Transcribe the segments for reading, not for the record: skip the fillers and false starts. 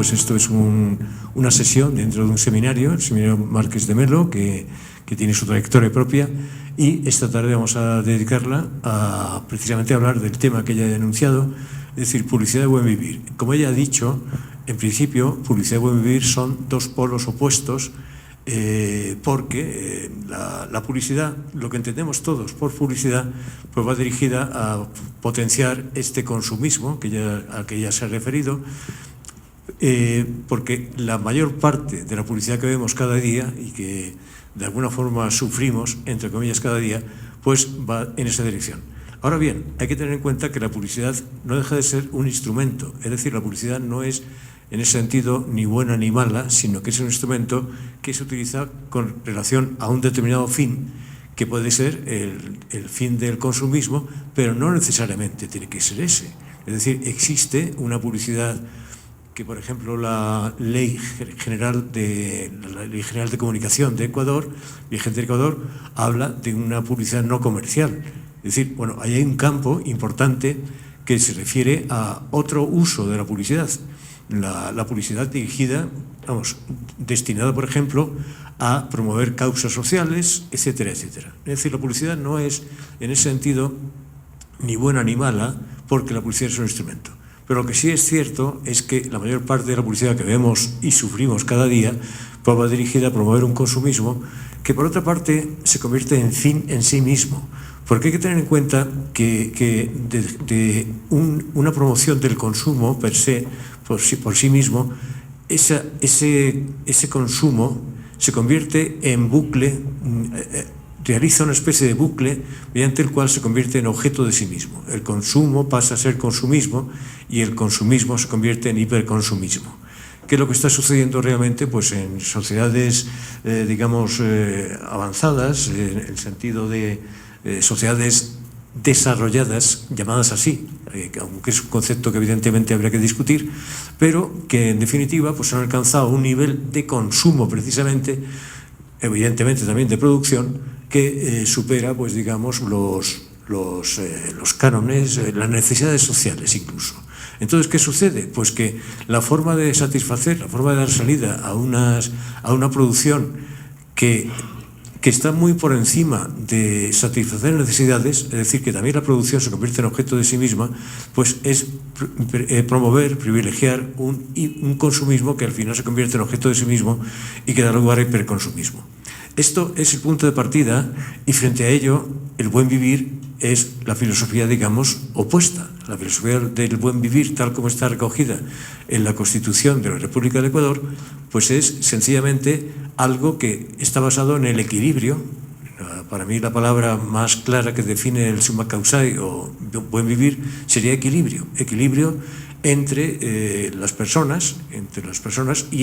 pues esto es una sesión dentro de un seminario, el seminario Márquez de Melo, que tiene su trayectoria propia, y esta tarde vamos a dedicarla a precisamente hablar del tema que ella ha denunciado, es decir, publicidad de buen vivir. Como ella ha dicho, en principio, publicidad de buen vivir son dos polos opuestos, porque la publicidad, lo que entendemos todos por publicidad, pues va dirigida a potenciar este consumismo al que ya se ha referido, porque la mayor parte de la publicidad que vemos cada día y que de alguna forma sufrimos, entre comillas, cada día, pues va en esa dirección. Ahora bien, hay que tener en cuenta que la publicidad no deja de ser un instrumento, es decir, la publicidad no es en ese sentido ni buena ni mala, sino que es un instrumento que se utiliza con relación a un determinado fin, que puede ser el fin del consumismo, pero no necesariamente tiene que ser ese. Es decir, existe una publicidad que, por ejemplo, la Ley General de Comunicación de Ecuador, vigente de Ecuador, habla de una publicidad no comercial. Es decir, bueno, ahí hay un campo importante que se refiere a otro uso de la publicidad. La publicidad dirigida, destinada, por ejemplo, a promover causas sociales, etcétera, etcétera. Es decir, la publicidad no es, en ese sentido, ni buena ni mala, porque la publicidad es un instrumento. Pero lo que sí es cierto es que la mayor parte de la publicidad que vemos y sufrimos cada día pues va dirigida a promover un consumismo que, por otra parte, se convierte en fin en sí mismo. Porque hay que tener en cuenta que una promoción del consumo per se, por sí mismo, ese consumo se convierte en bucle, realiza una especie de bucle mediante el cual se convierte en objeto de sí mismo. El consumo pasa a ser consumismo y el consumismo se convierte en hiperconsumismo. ¿Qué es lo que está sucediendo realmente? Pues en sociedades, avanzadas, en el sentido de sociedades desarrolladas, llamadas así, aunque es un concepto que evidentemente habría que discutir, pero que en definitiva pues han alcanzado un nivel de consumo precisamente, evidentemente también de producción, que supera pues digamos los cánones, las necesidades sociales incluso. Entonces, ¿qué sucede? Pues que la forma de satisfacer, la forma de dar salida a una producción que está muy por encima de satisfacer necesidades, es decir, que también la producción se convierte en objeto de sí misma, pues es promover, privilegiar un consumismo que al final se convierte en objeto de sí mismo y que da lugar a hiperconsumismo. Esto es el punto de partida y frente a ello el buen vivir es la filosofía, digamos, opuesta. La filosofía del buen vivir, tal como está recogida en la Constitución de la República del Ecuador, pues es sencillamente algo que está basado en el equilibrio. Para mí la palabra más clara que define el summa causae o buen vivir sería equilibrio. Equilibrio entre las personas y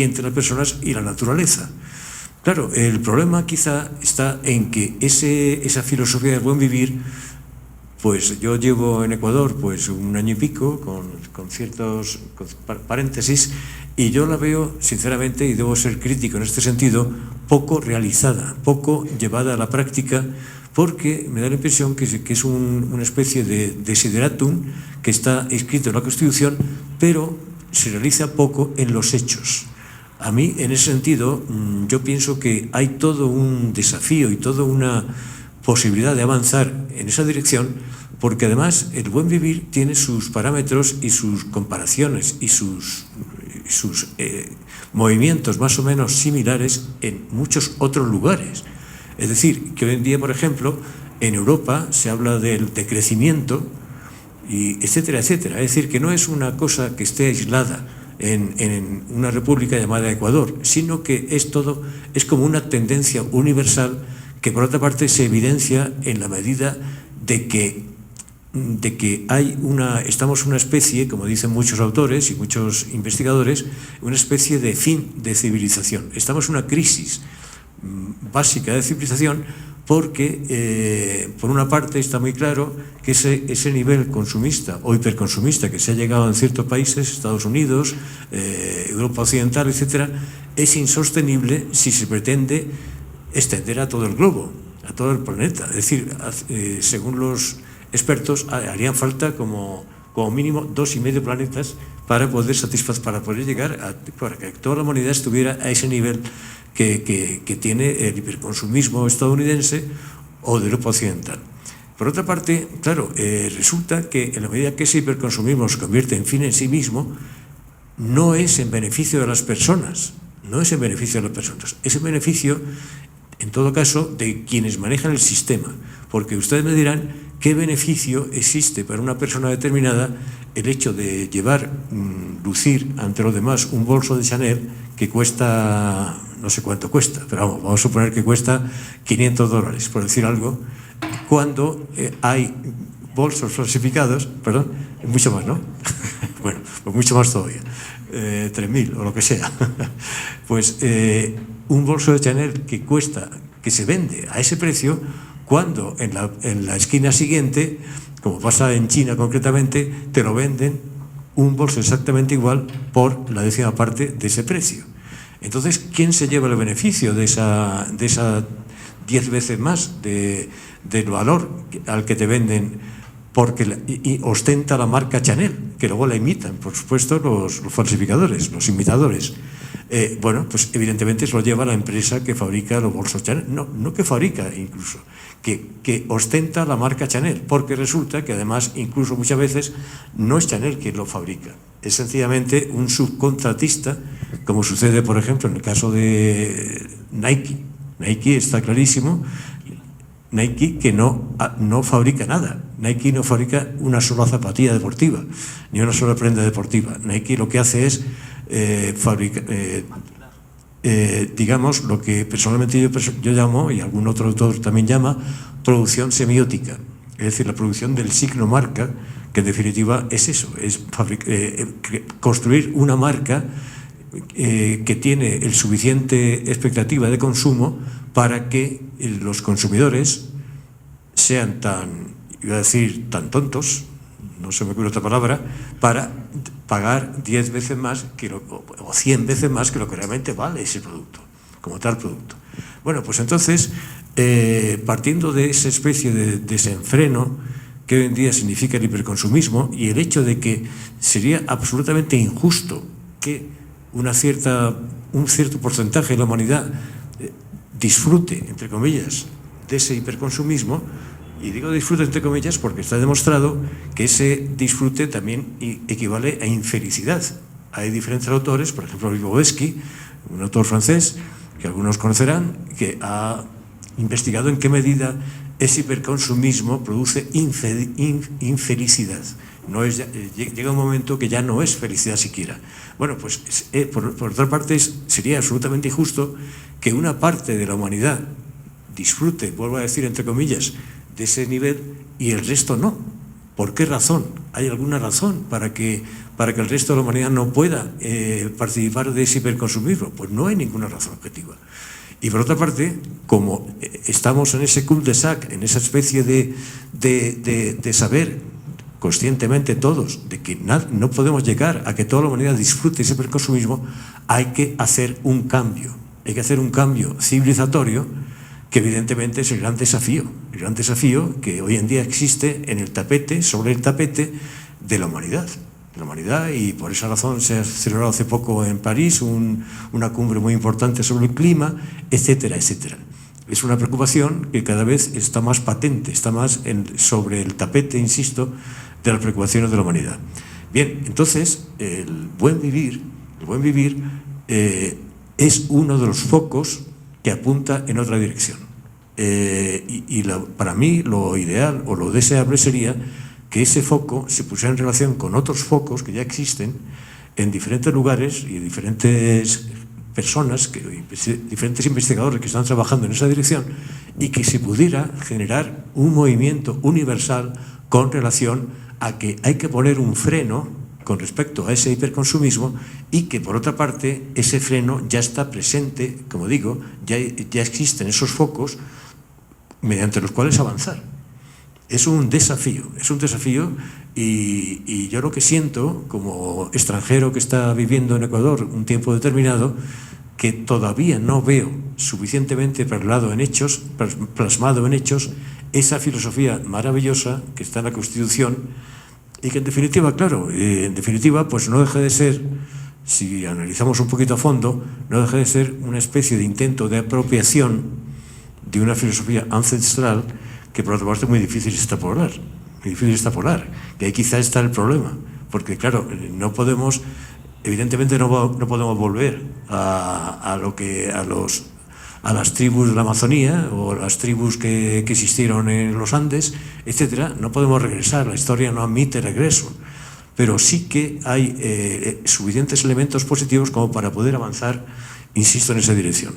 entre las personas y la naturaleza. Claro, el problema quizá está en que esa filosofía del buen vivir, pues yo llevo en Ecuador pues 1 año y pico con ciertos paréntesis y yo la veo sinceramente, y debo ser crítico en este sentido, poco realizada, poco llevada a la práctica, porque me da la impresión que es una especie de desideratum que está escrito en la Constitución, pero se realiza poco en los hechos. A mí, en ese sentido, yo pienso que hay todo un desafío y toda una posibilidad de avanzar en esa dirección, porque además el buen vivir tiene sus parámetros y sus comparaciones y sus movimientos más o menos similares en muchos otros lugares. Es decir, que hoy en día, por ejemplo, en Europa se habla del decrecimiento, y etcétera, etcétera. Es decir, que no es una cosa que esté aislada en una república llamada Ecuador, sino que es como una tendencia universal que por otra parte se evidencia en la medida de que estamos una especie, como dicen muchos autores y muchos investigadores, una especie de fin de civilización. Estamos en una crisis básica de civilización porque, por una parte, está muy claro que ese nivel consumista o hiperconsumista que se ha llegado en ciertos países, Estados Unidos, Europa Occidental, etcétera, es insostenible si se pretende extender a todo el globo, a todo el planeta. Es decir, según los expertos, harían falta como mínimo 2,5 planetas para poder llegar para que toda la humanidad estuviera a ese nivel que tiene el hiperconsumismo estadounidense o de Europa occidental. Por otra parte, claro, resulta que en la medida que ese hiperconsumismo se convierte en fin en sí mismo, no es en beneficio de las personas, es en beneficio, en todo caso, de quienes manejan el sistema, porque ustedes me dirán qué beneficio existe para una persona determinada el hecho de lucir ante los demás un bolso de Chanel que cuesta, no sé cuánto cuesta, pero vamos a suponer que cuesta $500, por decir algo, cuando hay bolsos falsificados, perdón, mucho más, ¿no? Bueno, pues mucho más todavía, 3.000 o lo que sea. Pues un bolso de Chanel que se vende a ese precio, cuando en la esquina siguiente, como pasa en China concretamente, te lo venden un bolso exactamente igual por la 10ª parte de ese precio. Entonces, ¿quién se lleva el beneficio de esa 10 veces más del valor al que te venden? Porque y ostenta la marca Chanel, que luego la imitan, por supuesto, los falsificadores, los imitadores. Bueno, pues evidentemente se lo lleva la empresa que fabrica los bolsos Chanel, no que fabrica incluso, que ostenta la marca Chanel, porque resulta que además incluso muchas veces no es Chanel quien lo fabrica, es sencillamente un subcontratista, como sucede por ejemplo en el caso de Nike. Nike está clarísimo, Nike que no fabrica nada. Nike no fabrica una sola zapatilla deportiva, ni una sola prenda deportiva. Nike lo que hace es digamos, lo que personalmente yo llamo, y algún otro autor también llama, producción semiótica. Es decir, la producción del signo marca, que en definitiva es eso, es construir una marca que tiene el suficiente expectativa de consumo para que los consumidores sean tan tontos, no se me ocurre otra palabra, para pagar 10 veces más o 100 veces más que lo que realmente vale ese producto, como tal producto. Bueno, pues entonces, partiendo de esa especie de desenfreno que hoy en día significa el hiperconsumismo y el hecho de que sería absolutamente injusto que un cierto porcentaje de la humanidad disfrute, entre comillas, de ese hiperconsumismo. Y digo disfrute entre comillas porque está demostrado que ese disfrute también equivale a infelicidad. Hay diferentes autores, por ejemplo Vygotsky, un autor francés que algunos conocerán, que ha investigado en qué medida ese hiperconsumismo produce infelicidad. Llega un momento que ya no es felicidad siquiera. Bueno, pues por otra parte sería absolutamente injusto que una parte de la humanidad disfrute, vuelvo a decir entre comillas, de ese nivel y el resto no. ¿Por qué razón? ¿Hay alguna razón para que el resto de la humanidad no pueda participar de ese hiperconsumismo? Pues no hay ninguna razón objetiva. Y por otra parte, como estamos en ese cul-de-sac, en esa especie de saber conscientemente todos de que no podemos llegar a que toda la humanidad disfrute ese hiperconsumismo, hay que hacer un cambio. Hay que hacer un cambio civilizatorio que evidentemente es el gran desafío que hoy en día existe sobre el tapete de la humanidad. Y por esa razón se ha celebrado hace poco en París una cumbre muy importante sobre el clima, etcétera, etcétera. Es una preocupación que cada vez está más patente, está más sobre el tapete, insisto, de las preocupaciones de la humanidad. Bien, entonces, el buen vivir es uno de los focos que apunta en otra dirección. Para mí lo ideal o lo deseable sería que ese foco se pusiera en relación con otros focos que ya existen en diferentes lugares y diferentes personas, diferentes investigadores que están trabajando en esa dirección, y que se pudiera generar un movimiento universal con relación a que hay que poner un freno con respecto a ese hiperconsumismo y que, por otra parte, ese freno ya está presente, como digo, ya existen esos focos mediante los cuales avanzar. Es un desafío y yo lo que siento como extranjero que está viviendo en Ecuador un tiempo determinado, que todavía no veo suficientemente plasmado en hechos, esa filosofía maravillosa que está en la Constitución y que en definitiva, claro, pues no deja de ser, si analizamos un poquito a fondo, no deja de ser una especie de intento de apropiación de una filosofía ancestral que por otra parte es muy difícil extrapolar, que ahí quizá está el problema, porque claro, no podemos, evidentemente no podemos volver a las tribus de la Amazonía o las tribus que existieron en los Andes, etcétera. No podemos regresar, la historia no admite regreso, pero sí que hay suficientes elementos positivos como para poder avanzar, insisto, en esa dirección.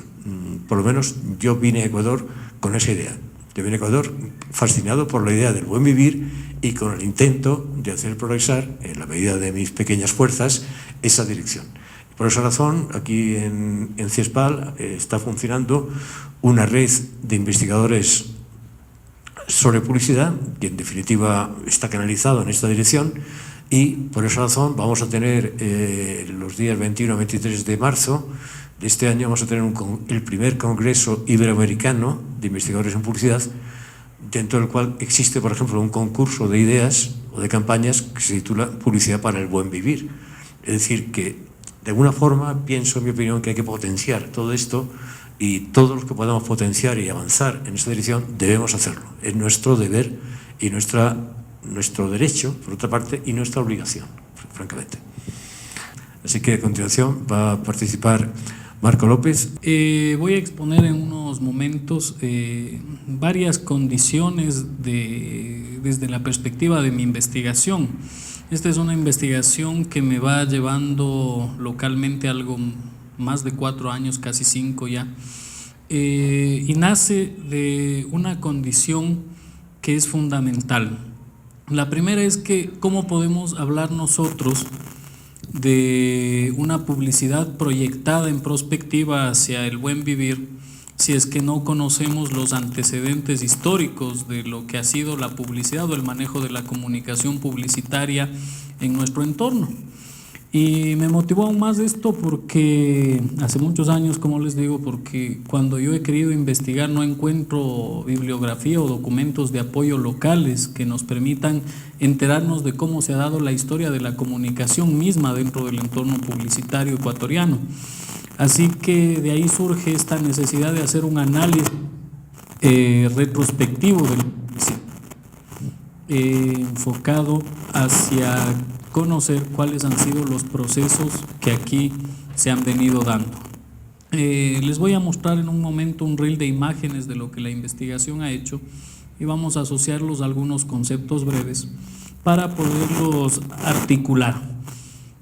Por lo menos yo vine a Ecuador con esa idea. Yo vine a Ecuador fascinado por la idea del buen vivir y con el intento de hacer progresar, en la medida de mis pequeñas fuerzas, esa dirección. Por esa razón, aquí en CIESPAL está funcionando una red de investigadores sobre publicidad, que en definitiva está canalizado en esta dirección, y por esa razón vamos a tener los días 21 a 23 de marzo de este año, vamos a tener el primer Congreso Iberoamericano de Investigadores en Publicidad, dentro del cual existe, por ejemplo, un concurso de ideas o de campañas que se titula Publicidad para el Buen Vivir. Es decir, que de alguna forma pienso, en mi opinión, que hay que potenciar todo esto, y todos los que podamos potenciar y avanzar en esta dirección debemos hacerlo. Es nuestro deber y nuestro derecho, por otra parte, y nuestra obligación, francamente. Así que a continuación va a participar Marco López. Voy a exponer en unos momentos varias condiciones desde la perspectiva de mi investigación. Esta es una investigación que me va llevando localmente algo más de 4 años, casi 5 ya, y nace de una condición que es fundamental. La primera es que cómo podemos hablar nosotros de una publicidad proyectada en prospectiva hacia el buen vivir si es que no conocemos los antecedentes históricos de lo que ha sido la publicidad o el manejo de la comunicación publicitaria en nuestro entorno. Y me motivó aún más esto porque hace muchos años, como les digo, porque cuando yo he querido investigar no encuentro bibliografía o documentos de apoyo locales que nos permitan enterarnos de cómo se ha dado la historia de la comunicación misma dentro del entorno publicitario ecuatoriano. Así que de ahí surge esta necesidad de hacer un análisis retrospectivo de la publicidad, enfocado hacia conocer cuáles han sido los procesos que aquí se han venido dando. Les voy a mostrar en un momento un reel de imágenes de lo que la investigación ha hecho y vamos a asociarlos a algunos conceptos breves para poderlos articular.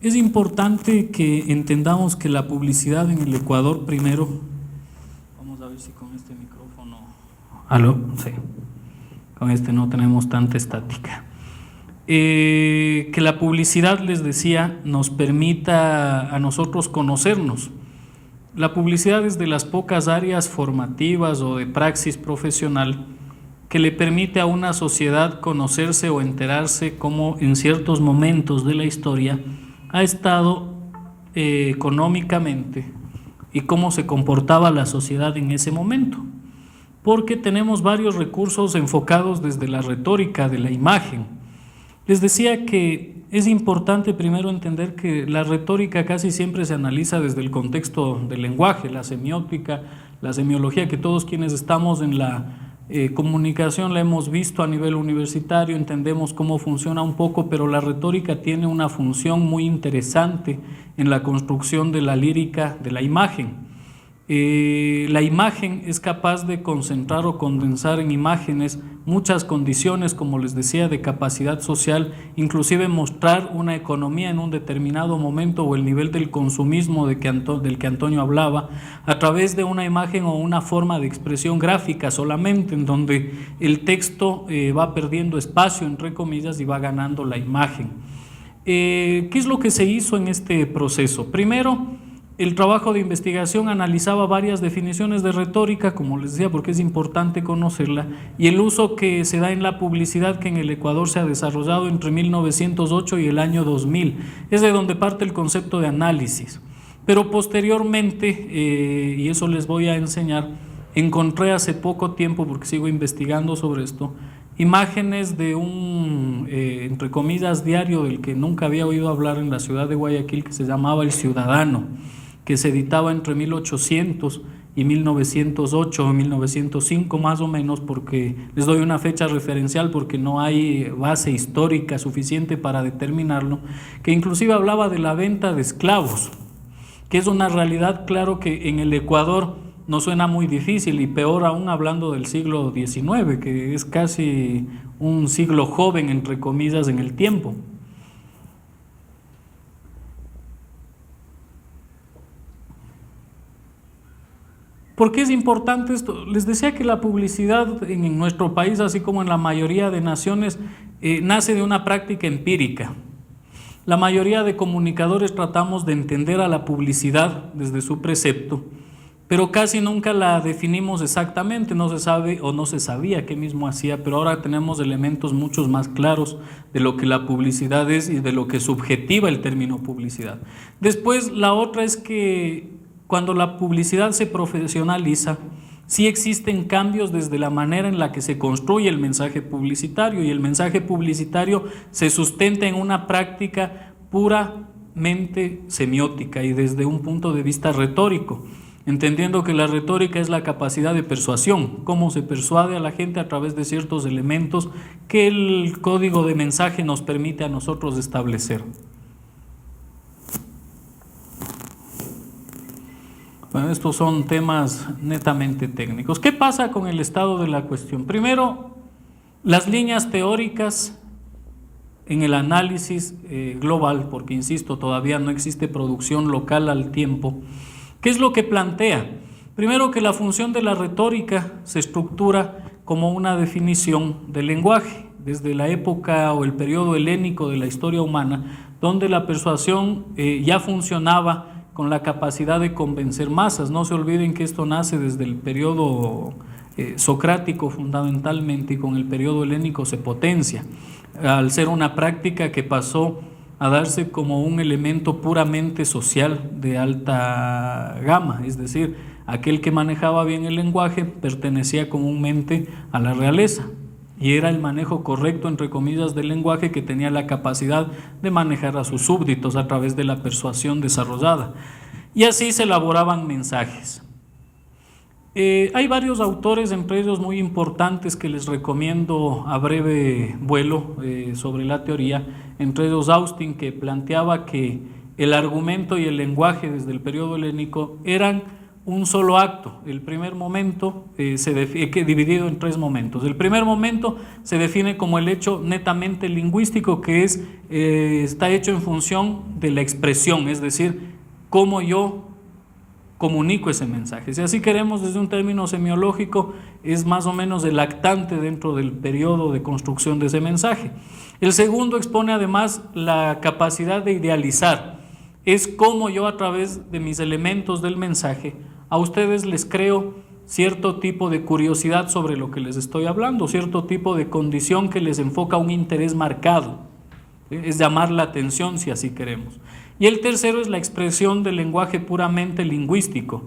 Es importante que entendamos que la publicidad en el Ecuador primero, vamos a ver si con este micrófono, ¿aló? Sí, con este no tenemos tanta estática. Que la publicidad, les decía, nos permita a nosotros conocernos. La publicidad es de las pocas áreas formativas o de praxis profesional que le permite a una sociedad conocerse o enterarse cómo en ciertos momentos de la historia ha estado económicamente y cómo se comportaba la sociedad en ese momento, porque tenemos varios recursos enfocados desde la retórica de la imagen. Les decía que es importante primero entender que la retórica casi siempre se analiza desde el contexto del lenguaje, la semiótica, la semiología, que todos quienes estamos en la comunicación la hemos visto a nivel universitario, entendemos cómo funciona un poco, pero la retórica tiene una función muy interesante en la construcción de la lírica de la imagen. La imagen es capaz de concentrar o condensar en imágenes muchas condiciones, como les decía, de capacidad social, inclusive mostrar una economía en un determinado momento o el nivel del consumismo del que Antonio hablaba, a través de una imagen o una forma de expresión gráfica solamente, en donde el texto va perdiendo espacio, entre comillas, y va ganando la imagen. ¿Qué es lo que se hizo en este proceso? Primero, el trabajo de investigación analizaba varias definiciones de retórica, como les decía, porque es importante conocerla, y el uso que se da en la publicidad que en el Ecuador se ha desarrollado entre 1908 y el año 2000. Es de donde parte el concepto de análisis. Pero posteriormente, y eso les voy a enseñar, encontré hace poco tiempo, porque sigo investigando sobre esto, imágenes de un, entre comillas, diario del que nunca había oído hablar en la ciudad de Guayaquil, que se llamaba El Ciudadano, que se editaba entre 1800 y 1908 o 1905 más o menos, porque les doy una fecha referencial porque no hay base histórica suficiente para determinarlo, que inclusive hablaba de la venta de esclavos, que es una realidad, claro, que en el Ecuador no suena muy difícil, y peor aún hablando del siglo XIX, que es casi un siglo joven, entre comillas, en el tiempo. ¿Por qué es importante esto? Les decía que la publicidad en nuestro país, así como en la mayoría de naciones, nace de una práctica empírica. La mayoría de comunicadores tratamos de entender a la publicidad desde su precepto, pero casi nunca la definimos exactamente, no se sabe o no se sabía qué mismo hacía, pero ahora tenemos elementos muchos más claros de lo que la publicidad es y de lo que subjetiva el término publicidad. Después, la otra es que cuando la publicidad se profesionaliza, sí existen cambios desde la manera en la que se construye el mensaje publicitario, y el mensaje publicitario se sustenta en una práctica puramente semiótica y desde un punto de vista retórico, entendiendo que la retórica es la capacidad de persuasión, cómo se persuade a la gente a través de ciertos elementos que el código de mensaje nos permite a nosotros establecer. Bueno, estos son temas netamente técnicos. ¿Qué pasa con el estado de la cuestión? Primero, las líneas teóricas en el análisis global, porque insisto, todavía no existe producción local al tiempo. ¿Qué es lo que plantea? Primero, que la función de la retórica se estructura como una definición del lenguaje, desde la época o el periodo helénico de la historia humana, donde la persuasión ya funcionaba con la capacidad de convencer masas. No se olviden que esto nace desde el periodo socrático fundamentalmente, y con el periodo helénico se potencia, al ser una práctica que pasó a darse como un elemento puramente social de alta gama, es decir, aquel que manejaba bien el lenguaje pertenecía comúnmente a la realeza, y era el manejo correcto, entre comillas, del lenguaje que tenía la capacidad de manejar a sus súbditos a través de la persuasión desarrollada, y así se elaboraban mensajes. Hay varios autores, entre ellos muy importantes, que les recomiendo a breve vuelo sobre la teoría, entre ellos Austin, que planteaba que el argumento y el lenguaje desde el periodo helénico eran un solo acto. El primer momento dividido en tres momentos. El primer momento se define como el hecho netamente lingüístico, que está hecho en función de la expresión, es decir, cómo yo comunico ese mensaje. Si así queremos, desde un término semiológico, es más o menos el actante dentro del periodo de construcción de ese mensaje. El segundo expone además la capacidad de idealizar, es cómo yo a través de mis elementos del mensaje a ustedes les creo cierto tipo de curiosidad sobre lo que les estoy hablando, cierto tipo de condición que les enfoca un interés marcado, es llamar la atención si así queremos. Y el tercero es la expresión del lenguaje puramente lingüístico,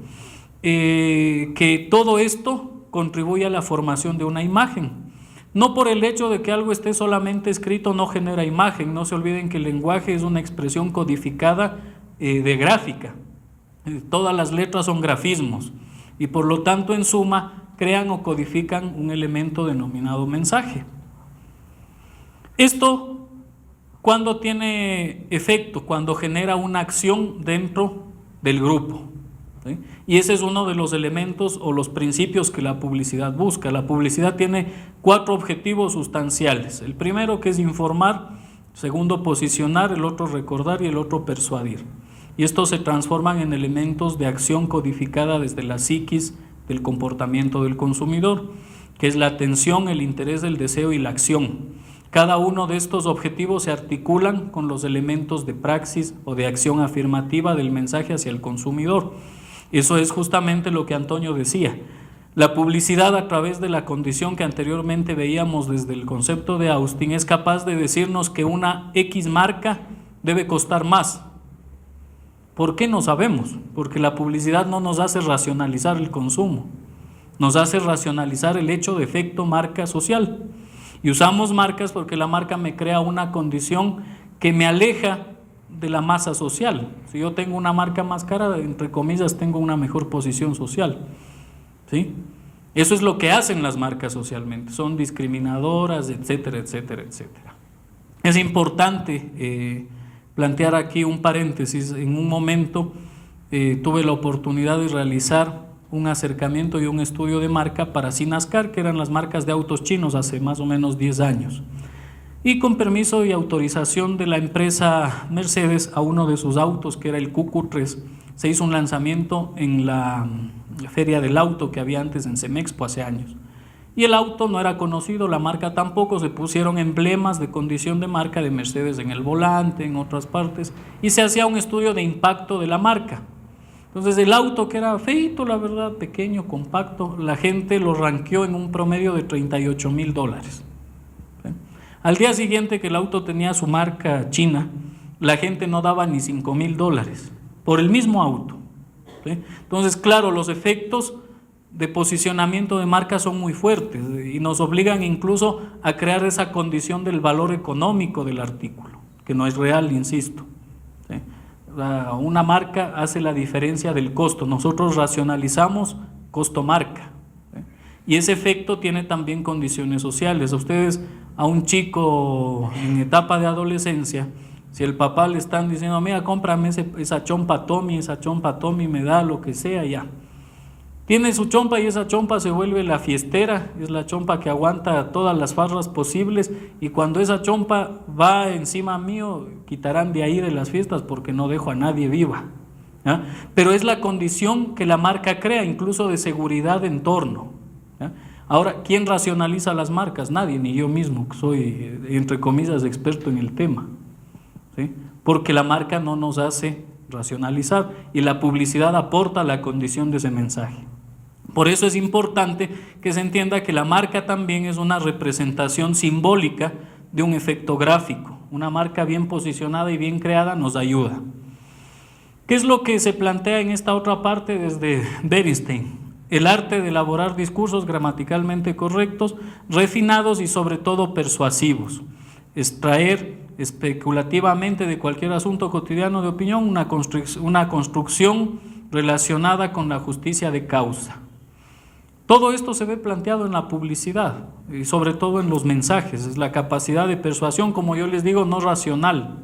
que todo esto contribuye a la formación de una imagen. No por el hecho de que algo esté solamente escrito no genera imagen. No se olviden que el lenguaje es una expresión codificada de gráfica. Todas las letras son grafismos y por lo tanto en suma crean o codifican un elemento denominado mensaje. Esto, ¿cuándo tiene efecto? Cuando genera una acción dentro del grupo, ¿sí? Y ese es uno de los elementos o los principios que la publicidad busca. La publicidad tiene 4 objetivos sustanciales. El primero, que es informar; segundo, posicionar; el otro, recordar; y el otro, persuadir. Y estos se transforman en elementos de acción codificada desde la psiquis del comportamiento del consumidor, que es la atención, el interés, el deseo y la acción. Cada uno de estos objetivos se articulan con los elementos de praxis o de acción afirmativa del mensaje hacia el consumidor. Eso es justamente lo que Antonio decía. La publicidad, a través de la condición que anteriormente veíamos desde el concepto de Austin, es capaz de decirnos que una X marca debe costar más. ¿Por qué? No sabemos, porque la publicidad no nos hace racionalizar el consumo, nos hace racionalizar el hecho de efecto marca social. Y usamos marcas porque la marca me crea una condición que me aleja de la masa social. Si yo tengo una marca más cara, entre comillas, tengo una mejor posición social, ¿sí? Eso es lo que hacen las marcas socialmente, son discriminadoras, etcétera, etcétera, etcétera. Es importante plantear aquí un paréntesis. En un momento tuve la oportunidad de realizar un acercamiento y un estudio de marca para Sinascar, que eran las marcas de autos chinos hace más o menos 10 años. Y con permiso y autorización de la empresa Mercedes, a uno de sus autos, que era el QQ3, se hizo un lanzamiento en la Feria del Auto que había antes en Semexpo hace años. Y el auto no era conocido, la marca tampoco, se pusieron emblemas de condición de marca de Mercedes en el volante, en otras partes, y se hacía un estudio de impacto de la marca. Entonces el auto, que era feito, la verdad, pequeño, compacto, la gente lo ranqueó en un promedio de $38,000. ¿Sí? Al día siguiente, que el auto tenía su marca china, la gente no daba ni $5,000 por el mismo auto. ¿Sí? Entonces, claro, los efectos de posicionamiento de marca son muy fuertes y nos obligan incluso a crear esa condición del valor económico del artículo, que no es real, insisto. ¿Sí? Una marca hace la diferencia del costo. Nosotros racionalizamos costo-marca, ¿sí? Y ese efecto tiene también condiciones sociales. A ustedes, a un chico en etapa de adolescencia, si el papá le están diciendo, mira, cómprame esa chompa Tommy me da lo que sea, ya. Tiene su chompa y esa chompa se vuelve la fiestera, es la chompa que aguanta todas las farras posibles, y cuando esa chompa va encima mío, quitarán de ahí de las fiestas porque no dejo a nadie viva. ¿Ya? Pero es la condición que la marca crea, incluso de seguridad de entorno. ¿Ya? Ahora, ¿quién racionaliza las marcas? Nadie, ni yo mismo, que soy, entre comillas, experto en el tema. ¿Sí? Porque la marca no nos hace racionalizar y la publicidad aporta la condición de ese mensaje. Por eso es importante que se entienda que la marca también es una representación simbólica de un efecto gráfico. Una marca bien posicionada y bien creada nos ayuda. ¿Qué es lo que se plantea en esta otra parte desde Bernstein? El arte de elaborar discursos gramaticalmente correctos, refinados y sobre todo persuasivos. Extraer especulativamente de cualquier asunto cotidiano de opinión una construcción relacionada con la justicia de causa. Todo esto se ve planteado en la publicidad y sobre todo en los mensajes. Es la capacidad de persuasión, como yo les digo, no racional.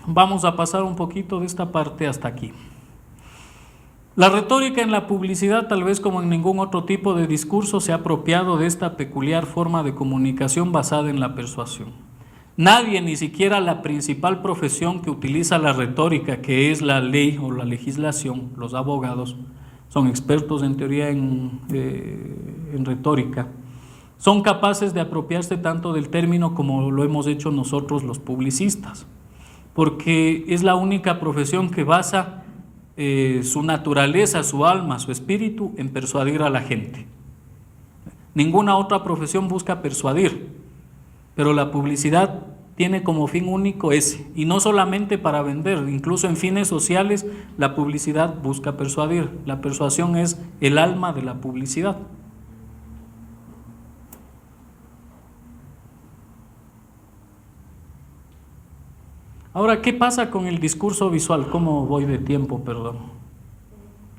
Vamos a pasar un poquito de esta parte hasta aquí. La retórica en la publicidad, tal vez como en ningún otro tipo de discurso, se ha apropiado de esta peculiar forma de comunicación basada en la persuasión. Nadie, ni siquiera la principal profesión que utiliza la retórica, que es la ley o la legislación, los abogados, son expertos en teoría en retórica, son capaces de apropiarse tanto del término como lo hemos hecho nosotros los publicistas, porque es la única profesión que basa su naturaleza, su alma, su espíritu en persuadir a la gente. Ninguna otra profesión busca persuadir, pero la publicidad tiene como fin único ese, y no solamente para vender, incluso en fines sociales la publicidad busca persuadir. La persuasión es el alma de la publicidad. Ahora, ¿qué pasa con el discurso visual? ¿Cómo voy de tiempo? Perdón.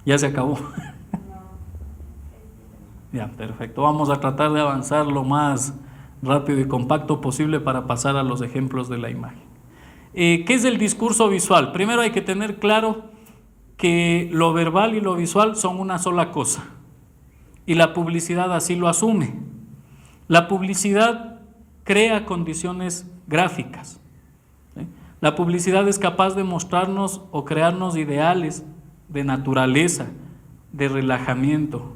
Ya se acabó. Ya, perfecto. Vamos a tratar de avanzar lo más rápido y compacto posible para pasar a los ejemplos de la imagen. ¿Qué es el discurso visual? Primero hay que tener claro que lo verbal y lo visual son una sola cosa, y la publicidad así lo asume. La publicidad crea condiciones gráficas. ¿Sí? La publicidad es capaz de mostrarnos o crearnos ideales de naturaleza, de relajamiento,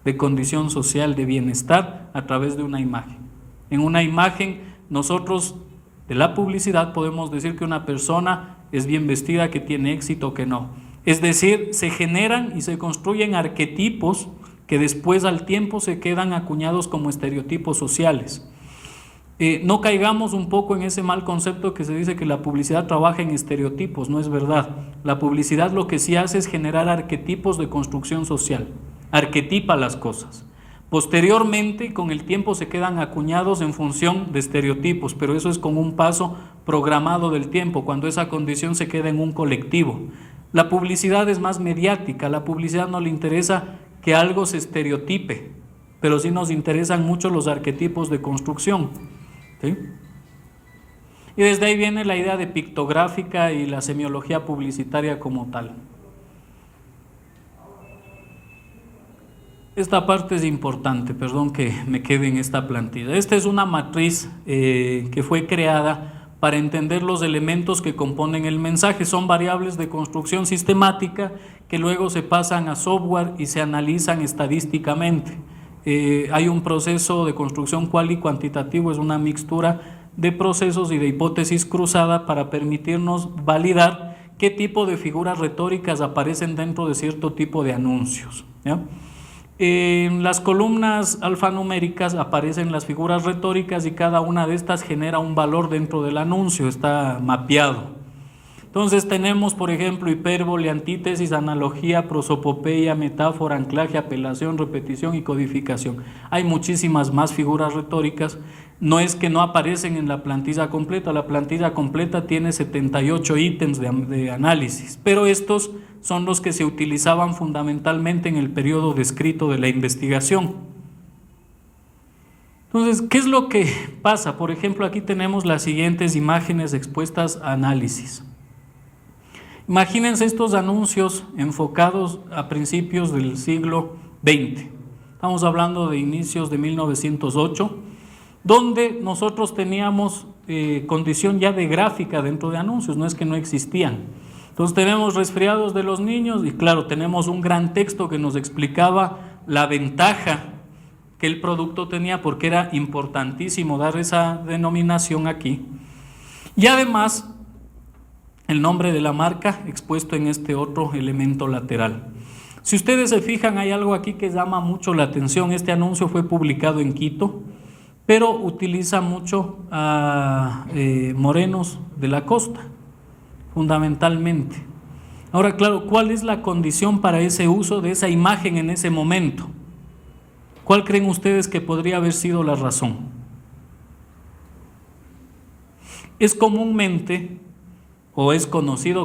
de condición social, de bienestar a través de una imagen. En una imagen nosotros de la publicidad podemos decir que una persona es bien vestida, que tiene éxito, que no. Es decir, se generan y se construyen arquetipos que después al tiempo se quedan acuñados como estereotipos sociales. No caigamos un poco en ese mal concepto que se dice que la publicidad trabaja en estereotipos, no es verdad. La publicidad lo que sí hace es generar arquetipos de construcción social, arquetipa las cosas. Posteriormente, con el tiempo se quedan acuñados en función de estereotipos, pero eso es con un paso programado del tiempo, cuando esa condición se queda en un colectivo. La publicidad es más mediática, a la publicidad no le interesa que algo se estereotipe, pero sí nos interesan mucho los arquetipos de construcción, ¿sí? Y desde ahí viene la idea de pictográfica y la semiología publicitaria como tal. Esta parte es importante, perdón que me quede en esta plantilla. Esta es una matriz que fue creada para entender los elementos que componen el mensaje. Son variables de construcción sistemática que luego se pasan a software y se analizan estadísticamente. Hay un proceso de construcción cual y cuantitativo, es una mixtura de procesos y de hipótesis cruzada para permitirnos validar qué tipo de figuras retóricas aparecen dentro de cierto tipo de anuncios, ¿ya? En las columnas alfanuméricas aparecen las figuras retóricas y cada una de estas genera un valor dentro del anuncio, está mapeado. Entonces tenemos, por ejemplo, hipérbole, antítesis, analogía, prosopopeya, metáfora, anclaje, apelación, repetición y codificación. Hay muchísimas más figuras retóricas. No es que no aparecen en la plantilla completa tiene 78 ítems de análisis, pero estos son los que se utilizaban fundamentalmente en el periodo descrito de la investigación. Entonces, ¿qué es lo que pasa? Por ejemplo, aquí tenemos las siguientes imágenes expuestas a análisis. Imagínense estos anuncios enfocados a principios del siglo XX. Estamos hablando de inicios de 1908, donde nosotros teníamos condición ya de gráfica dentro de anuncios, no es que no existían. Entonces tenemos resfriados de los niños y claro, tenemos un gran texto que nos explicaba la ventaja que el producto tenía, porque era importantísimo dar esa denominación aquí. Y además, el nombre de la marca expuesto en este otro elemento lateral. Si ustedes se fijan, hay algo aquí que llama mucho la atención. Este anuncio fue publicado en Quito, pero utiliza mucho a morenos de la costa, fundamentalmente. Ahora, claro, ¿cuál es la condición para ese uso de esa imagen en ese momento? ¿Cuál creen ustedes que podría haber sido la razón? Es conocido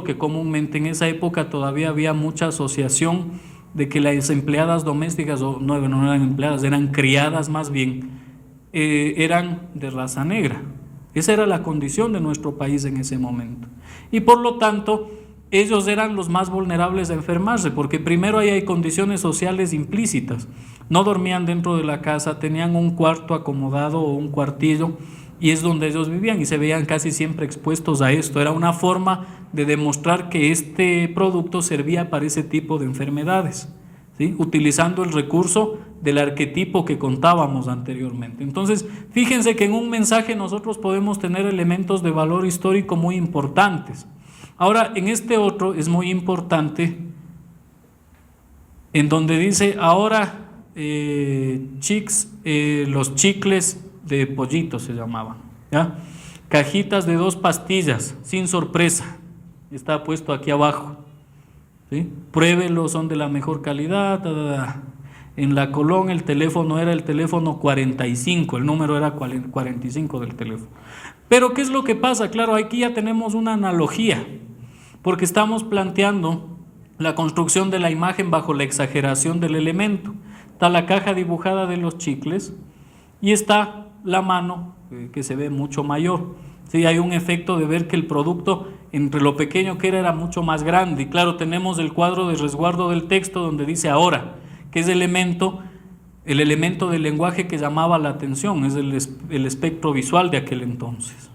que comúnmente en esa época todavía había mucha asociación de que las empleadas domésticas, o no eran empleadas, eran criadas más bien, eran de raza negra. Esa era la condición de nuestro país en ese momento. Y por lo tanto, ellos eran los más vulnerables a enfermarse, porque primero ahí hay condiciones sociales implícitas. No dormían dentro de la casa, tenían un cuarto acomodado o un cuartillo, y es donde ellos vivían y se veían casi siempre expuestos a esto. Era una forma de demostrar que este producto servía para ese tipo de enfermedades, ¿sí? Utilizando el recurso del arquetipo que contábamos anteriormente. Entonces, fíjense que en un mensaje nosotros podemos tener elementos de valor histórico muy importantes. Ahora, en este otro es muy importante, en donde dice, ahora los chicles de pollito se llamaban, ¿ya? Cajitas de 2 pastillas, sin sorpresa, está puesto aquí abajo, ¿sí? Pruébelo, son de la mejor calidad. En la Colón el teléfono era el teléfono 45, el número era 45 del teléfono. Pero ¿qué es lo que pasa? Claro, aquí ya tenemos una analogía, porque estamos planteando la construcción de la imagen bajo la exageración del elemento. Está la caja dibujada de los chicles y está la mano que se ve mucho mayor. Sí, hay un efecto de ver que el producto, entre lo pequeño que era mucho más grande. Y claro, tenemos el cuadro de resguardo del texto donde dice ahora, que es el elemento del lenguaje que llamaba la atención, es el espectro visual de aquel entonces.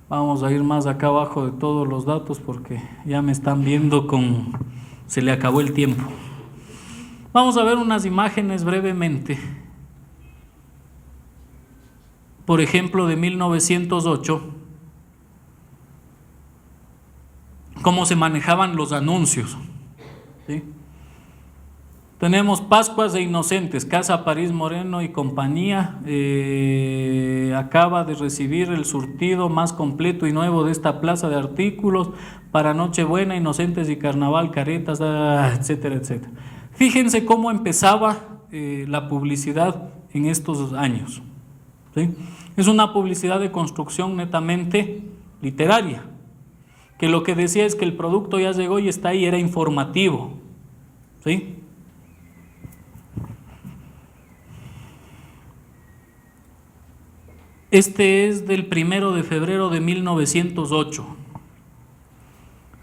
Vamos a ir más acá abajo de todos los datos porque ya me están viendo se le acabó el tiempo. Vamos a ver unas imágenes brevemente. Por ejemplo, de 1908, cómo se manejaban los anuncios, ¿sí? Tenemos Pascuas de Inocentes, Casa París Moreno y compañía, acaba de recibir el surtido más completo y nuevo de esta plaza de artículos para Nochebuena, Inocentes y Carnaval, caretas, etcétera, etcétera. Fíjense cómo empezaba la publicidad en estos años, ¿sí? Es una publicidad de construcción netamente literaria, que lo que decía es que el producto ya llegó y está ahí, era informativo, ¿sí? Este es del 1 de febrero de 1908.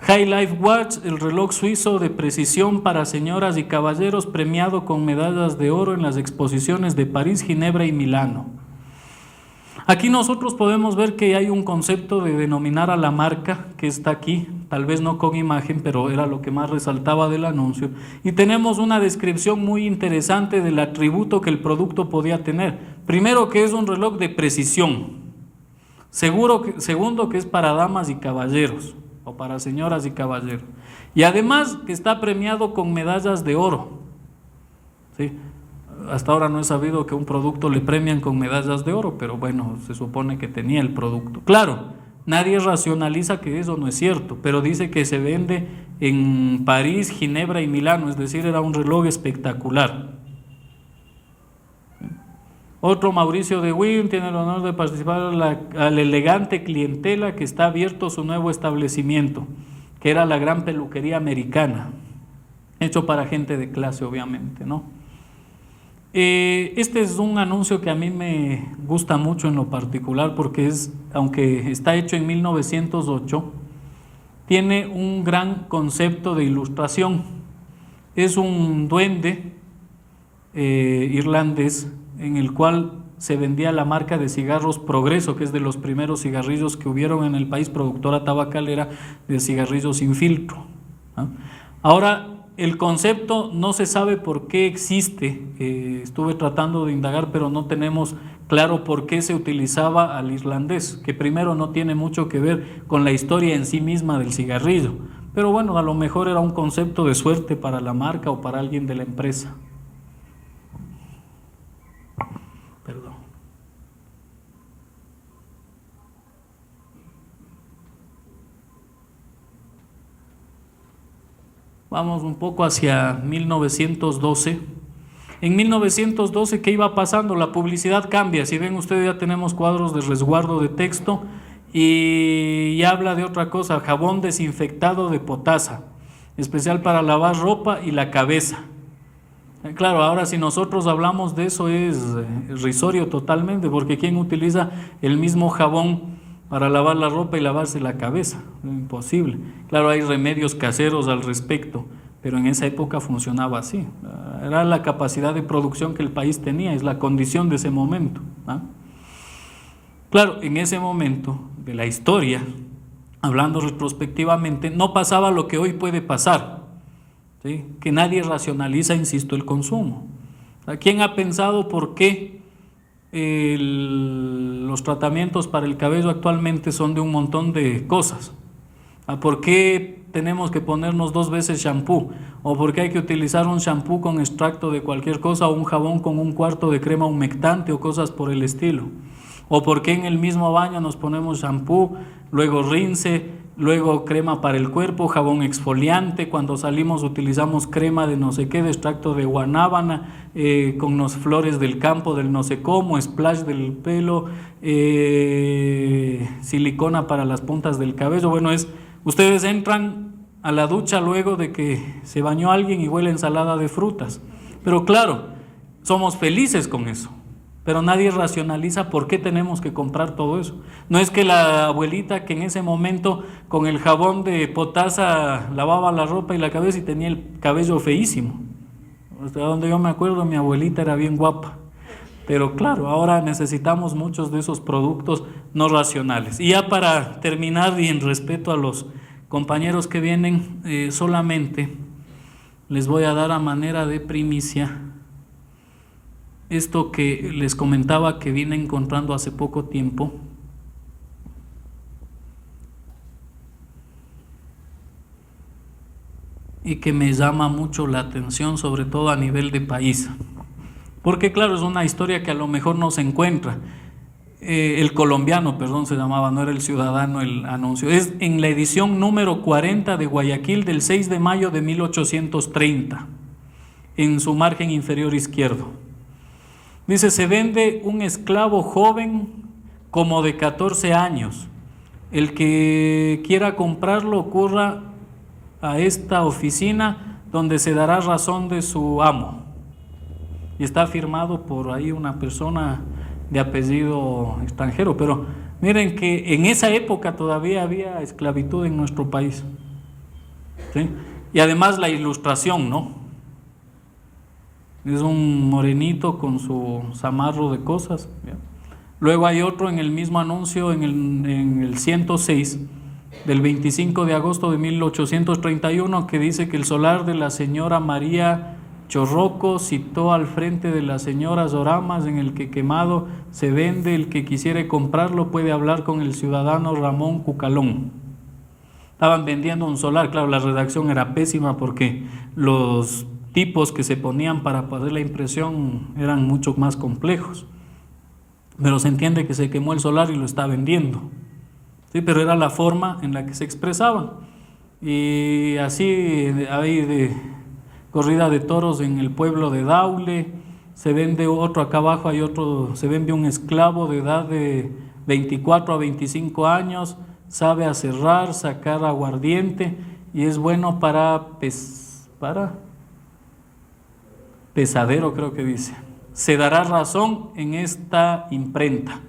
High Life Watch, el reloj suizo de precisión para señoras y caballeros, premiado con medallas de oro en las exposiciones de París, Ginebra y Milano. Aquí nosotros podemos ver que hay un concepto de denominar a la marca que está aquí, tal vez no con imagen, pero era lo que más resaltaba del anuncio. Y tenemos una descripción muy interesante del atributo que el producto podía tener. Primero, que es un reloj de precisión. Segundo, que es para damas y caballeros, o para señoras y caballeros. Y además que está premiado con medallas de oro, ¿sí? Hasta ahora no he sabido que un producto le premian con medallas de oro, pero bueno, se supone que tenía el producto. Claro, nadie racionaliza que eso no es cierto, pero dice que se vende en París, Ginebra y Milano, es decir, era un reloj espectacular. Otro, Mauricio de Win, tiene el honor de participar a la elegante clientela que está abierto su nuevo establecimiento, que era la gran peluquería americana, hecho para gente de clase, obviamente, ¿no? Este es un anuncio que a mí me gusta mucho en lo particular porque aunque está hecho en 1908, tiene un gran concepto de ilustración. Es un duende irlandés en el cual se vendía la marca de cigarros Progreso, que es de los primeros cigarrillos que hubieron en el país, productora tabacalera de cigarrillos sin filtro, ¿no? Ahora, el concepto no se sabe por qué existe, estuve tratando de indagar, pero no tenemos claro por qué se utilizaba al irlandés, que primero no tiene mucho que ver con la historia en sí misma del cigarrillo, pero bueno, a lo mejor era un concepto de suerte para la marca o para alguien de la empresa. Perdón. Vamos un poco hacia 1912. En 1912, ¿qué iba pasando? La publicidad cambia. Si ven ustedes, ya tenemos cuadros de resguardo de texto y habla de otra cosa: jabón desinfectado de potasa, especial para lavar ropa y la cabeza. Claro, ahora si nosotros hablamos de eso es irrisorio totalmente, porque ¿quién utiliza el mismo jabón para lavar la ropa y lavarse la cabeza? Imposible. Claro, hay remedios caseros al respecto, pero en esa época funcionaba así. Era la capacidad de producción que el país tenía, es la condición de ese momento, ¿no? Claro, en ese momento de la historia, hablando retrospectivamente, no pasaba lo que hoy puede pasar, ¿sí? Que nadie racionaliza, insisto, el consumo. ¿Quién ha pensado por qué los tratamientos para el cabello actualmente son de un montón de cosas? ¿Por qué tenemos que ponernos 2 veces shampoo? ¿O por qué hay que utilizar un shampoo con extracto de cualquier cosa o un jabón con 1/4 de crema humectante o cosas por el estilo? ¿O por qué en el mismo baño nos ponemos shampoo, luego rinse, luego crema para el cuerpo, jabón exfoliante, cuando salimos utilizamos crema de no sé qué, de extracto de guanábana, con las flores del campo, del no sé cómo, splash del pelo, silicona para las puntas del cabello? Bueno, ustedes entran a la ducha luego de que se bañó alguien y huele ensalada de frutas, pero claro, somos felices con eso. Pero nadie racionaliza por qué tenemos que comprar todo eso. No es que la abuelita que en ese momento con el jabón de potasa lavaba la ropa y la cabeza y tenía el cabello feísimo. Hasta donde yo me acuerdo, mi abuelita era bien guapa. Pero claro, ahora necesitamos muchos de esos productos no racionales. Y ya para terminar, y en respeto a los compañeros que vienen, solamente les voy a dar a manera de primicia esto que les comentaba que vine encontrando hace poco tiempo. Y que me llama mucho la atención, sobre todo a nivel de país. Porque claro, es una historia que a lo mejor no se encuentra. El colombiano, perdón, se llamaba, no era el ciudadano el anuncio. Es en la edición número 40 de Guayaquil del 6 de mayo de 1830. en su margen inferior izquierdo. Dice, se vende un esclavo joven como de 14 años. El que quiera comprarlo ocurra a esta oficina donde se dará razón de su amo. Y está firmado por ahí una persona de apellido extranjero, pero miren que en esa época todavía había esclavitud en nuestro país, ¿sí? Y además la ilustración, ¿no? Es un morenito con su zamarro de cosas, ¿ya? Luego hay otro en el mismo anuncio, en el 106, del 25 de agosto de 1831, que dice que el solar de la señora María Chorroco citó al frente de las señoras Oramas, en el que quemado se vende, el que quisiere comprarlo puede hablar con el ciudadano Ramón Cucalón. Estaban vendiendo un solar, claro, la redacción era pésima porque los tipos que se ponían para hacer la impresión eran mucho más complejos, pero se entiende que se quemó el solar y lo está vendiendo, sí, pero era la forma en la que se expresaban. Y así hay de corrida de toros en el pueblo de Daule, se vende otro acá abajo, hay otro, se vende un esclavo de edad de 24 a 25 años, sabe aserrar, sacar aguardiente y es bueno para pesadero, creo que dice. Se dará razón en esta imprenta.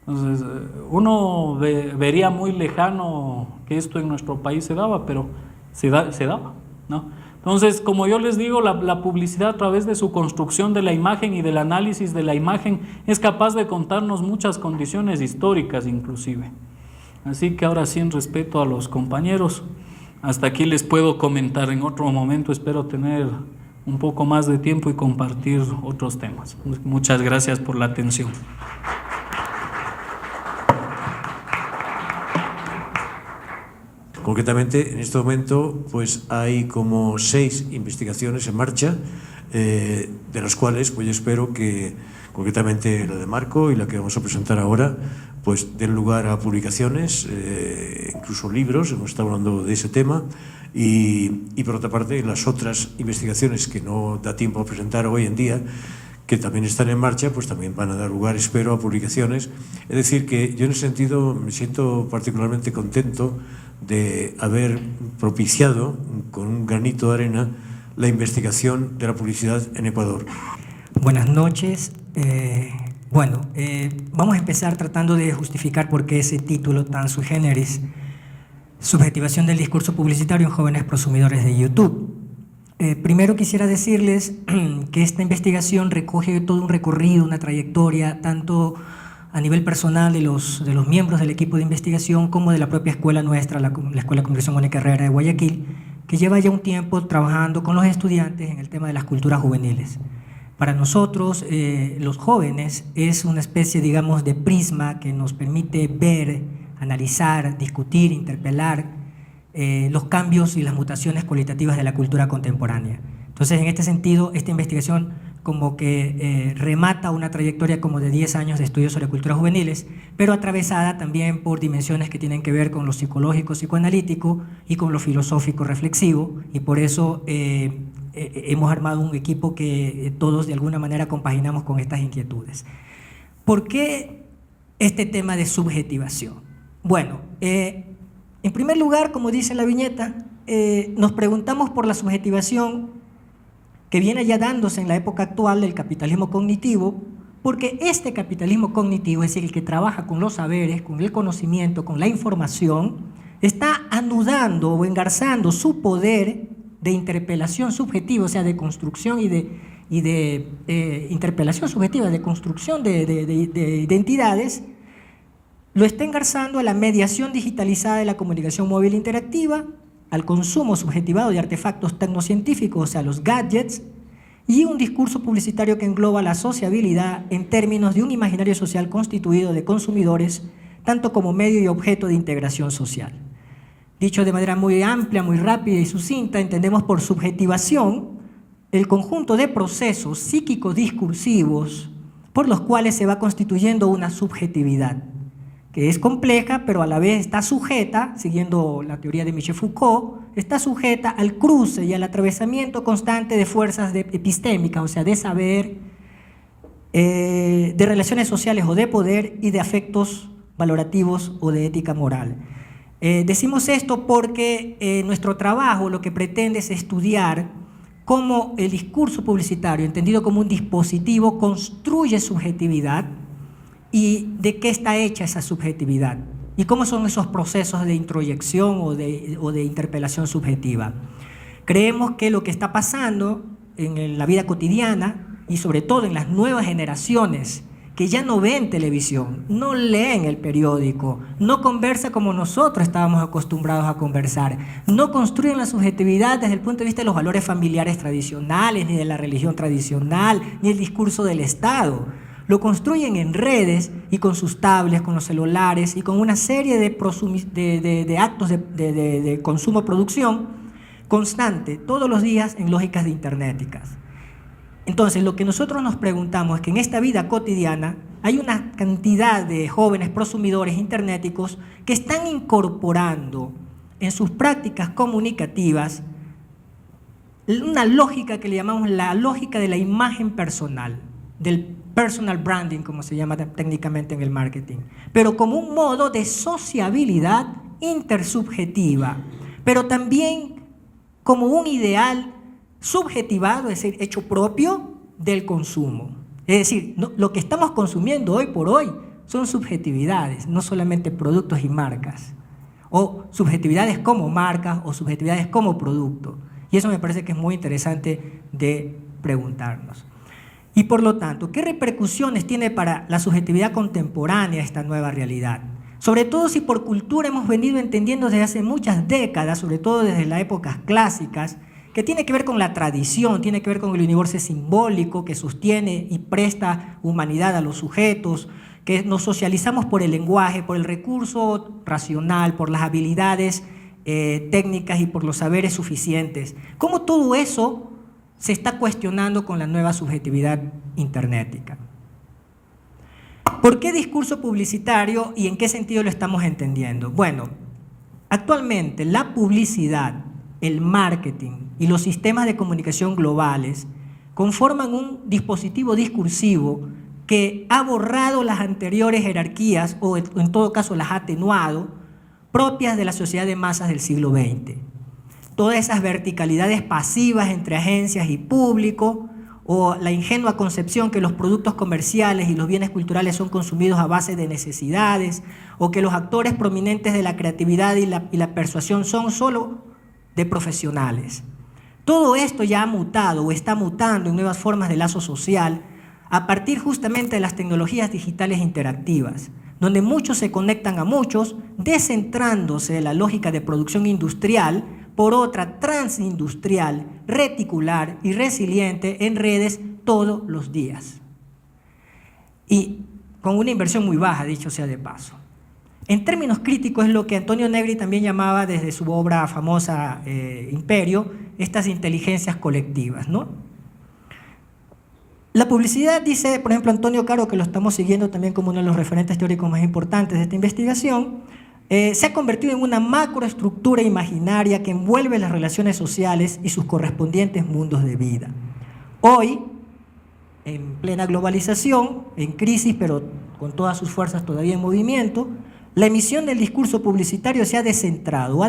Entonces, uno vería muy lejano que esto en nuestro país se daba, pero se daba, ¿no? Entonces, como yo les digo, la publicidad a través de su construcción de la imagen y del análisis de la imagen es capaz de contarnos muchas condiciones históricas inclusive. Así que ahora sí, en respeto a los compañeros, hasta aquí les puedo comentar. En otro momento espero tener un poco más de tiempo y compartir otros temas. Muchas gracias por la atención. Concretamente, en este momento, pues hay como 6 investigaciones en marcha, de las cuales pues yo espero que, concretamente la de Marco y la que vamos a presentar ahora, pues den lugar a publicaciones, incluso libros, hemos estado hablando de ese tema, y por otra parte, las otras investigaciones que no da tiempo a presentar hoy en día, que también están en marcha, pues también van a dar lugar, espero, a publicaciones. Es decir, que yo en ese sentido me siento particularmente contento de haber propiciado con un granito de arena la investigación de la publicidad en Ecuador. Buenas noches. Vamos a empezar tratando de justificar por qué ese título tan sui generis, subjetivación del discurso publicitario en jóvenes prosumidores de YouTube. Primero quisiera decirles que esta investigación recoge todo un recorrido, una trayectoria, tanto a nivel personal de los miembros del equipo de investigación como de la propia escuela nuestra, la Escuela Congregación Mónica Herrera de Guayaquil, que lleva ya un tiempo trabajando con los estudiantes en el tema de las culturas juveniles. Para nosotros, los jóvenes, es una especie, digamos, de prisma que nos permite ver, analizar, discutir, interpelar los cambios y las mutaciones cualitativas de la cultura contemporánea. Entonces, en este sentido, esta investigación como que remata una trayectoria como de 10 años de estudios sobre culturas juveniles, pero atravesada también por dimensiones que tienen que ver con lo psicológico, psicoanalítico y con lo filosófico, reflexivo, y por eso hemos armado un equipo que todos de alguna manera compaginamos con estas inquietudes. ¿Por qué este tema de subjetivación? Bueno, en primer lugar, como dice la viñeta, nos preguntamos por la subjetivación que viene ya dándose en la época actual del capitalismo cognitivo, porque este capitalismo cognitivo, es decir, el que trabaja con los saberes, con el conocimiento, con la información, está anudando o engarzando su poder de interpelación subjetiva, o sea, de construcción y de interpelación subjetiva, de construcción de identidades, lo está engarzando a la mediación digitalizada de la comunicación móvil interactiva, al consumo subjetivado de artefactos tecnocientíficos, o sea, los gadgets, y un discurso publicitario que engloba la sociabilidad en términos de un imaginario social constituido de consumidores, tanto como medio y objeto de integración social. Dicho de manera muy amplia, muy rápida y sucinta, entendemos por subjetivación el conjunto de procesos psíquicos discursivos por los cuales se va constituyendo una subjetividad, que es compleja, pero a la vez está sujeta, siguiendo la teoría de Michel Foucault, está sujeta al cruce y al atravesamiento constante de fuerzas epistémicas, o sea, de saber, de relaciones sociales o de poder y de afectos valorativos o de ética moral. Decimos esto porque nuestro trabajo lo que pretende es estudiar cómo el discurso publicitario, entendido como un dispositivo, construye subjetividad y de qué está hecha esa subjetividad y cómo son esos procesos de introyección o de interpelación subjetiva. Creemos que lo que está pasando en la vida cotidiana y sobre todo en las nuevas generaciones que ya no ven televisión, no leen el periódico, no conversan como nosotros estábamos acostumbrados a conversar, no construyen la subjetividad desde el punto de vista de los valores familiares tradicionales, ni de la religión tradicional, ni el discurso del Estado. Lo construyen en redes y con sus tablets, con los celulares y con una serie de actos de consumo-producción constante, todos los días en lógicas de internéticas. Entonces, lo que nosotros nos preguntamos es que en esta vida cotidiana hay una cantidad de jóvenes prosumidores internéticos que están incorporando en sus prácticas comunicativas una lógica que le llamamos la lógica de la imagen personal, del personal branding, como se llama técnicamente en el marketing, pero como un modo de sociabilidad intersubjetiva, pero también como un ideal subjetivado, es decir, hecho propio del consumo. Es decir, lo que estamos consumiendo hoy por hoy son subjetividades, no solamente productos y marcas, o subjetividades como marcas o subjetividades como producto. Y eso me parece que es muy interesante de preguntarnos. Y por lo tanto, ¿qué repercusiones tiene para la subjetividad contemporánea esta nueva realidad? Sobre todo si por cultura hemos venido entendiendo desde hace muchas décadas, sobre todo desde las épocas clásicas, que tiene que ver con la tradición, tiene que ver con el universo simbólico que sostiene y presta humanidad a los sujetos, que nos socializamos por el lenguaje, por el recurso racional, por las habilidades técnicas y por los saberes suficientes. ¿Cómo todo eso se está cuestionando con la nueva subjetividad internética? ¿Por qué discurso publicitario y en qué sentido lo estamos entendiendo? Bueno, actualmente la publicidad, el marketing y los sistemas de comunicación globales conforman un dispositivo discursivo que ha borrado las anteriores jerarquías o en todo caso las ha atenuado propias de la sociedad de masas del siglo XX. Todas esas verticalidades pasivas entre agencias y público o la ingenua concepción que los productos comerciales y los bienes culturales son consumidos a base de necesidades o que los actores prominentes de la creatividad y la persuasión son solo de profesionales. Todo esto ya ha mutado o está mutando en nuevas formas de lazo social a partir justamente de las tecnologías digitales interactivas, donde muchos se conectan a muchos, descentrándose de la lógica de producción industrial por otra transindustrial, reticular y resiliente en redes todos los días. Y con una inversión muy baja, dicho sea de paso. En términos críticos es lo que Antonio Negri también llamaba desde su obra famosa Imperio, estas inteligencias colectivas, ¿no? La publicidad, dice por ejemplo Antonio Caro, que lo estamos siguiendo también como uno de los referentes teóricos más importantes de esta investigación, se ha convertido en una macroestructura imaginaria que envuelve las relaciones sociales y sus correspondientes mundos de vida. Hoy, en plena globalización, en crisis, pero con todas sus fuerzas todavía en movimiento, la emisión del discurso publicitario se ha descentrado,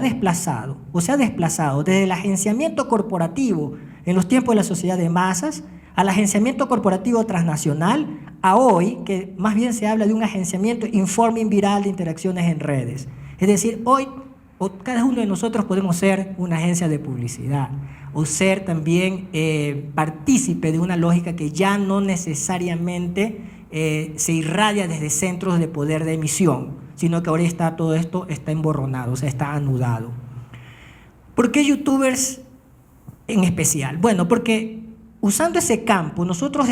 se ha desplazado desde el agenciamiento corporativo en los tiempos de la sociedad de masas al agenciamiento corporativo transnacional, a hoy, que más bien se habla de un agenciamiento informing viral de interacciones en redes. Es decir, hoy cada uno de nosotros podemos ser una agencia de publicidad o ser también partícipe de una lógica que ya no necesariamente se irradia desde centros de poder de emisión, sino que ahora todo esto está emborronado, o sea, está anudado. ¿Por qué youtubers en especial? Bueno, porque usando ese campo nosotros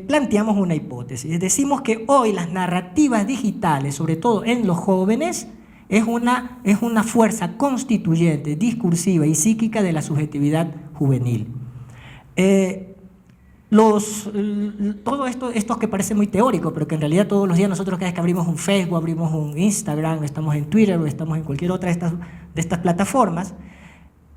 planteamos una hipótesis. Decimos que hoy las narrativas digitales, sobre todo en los jóvenes, es una fuerza constituyente, discursiva y psíquica de la subjetividad juvenil. todo esto que parece muy teórico, pero que en realidad todos los días nosotros cada vez que abrimos un Facebook, abrimos un Instagram, estamos en Twitter o estamos en cualquier otra de estas plataformas,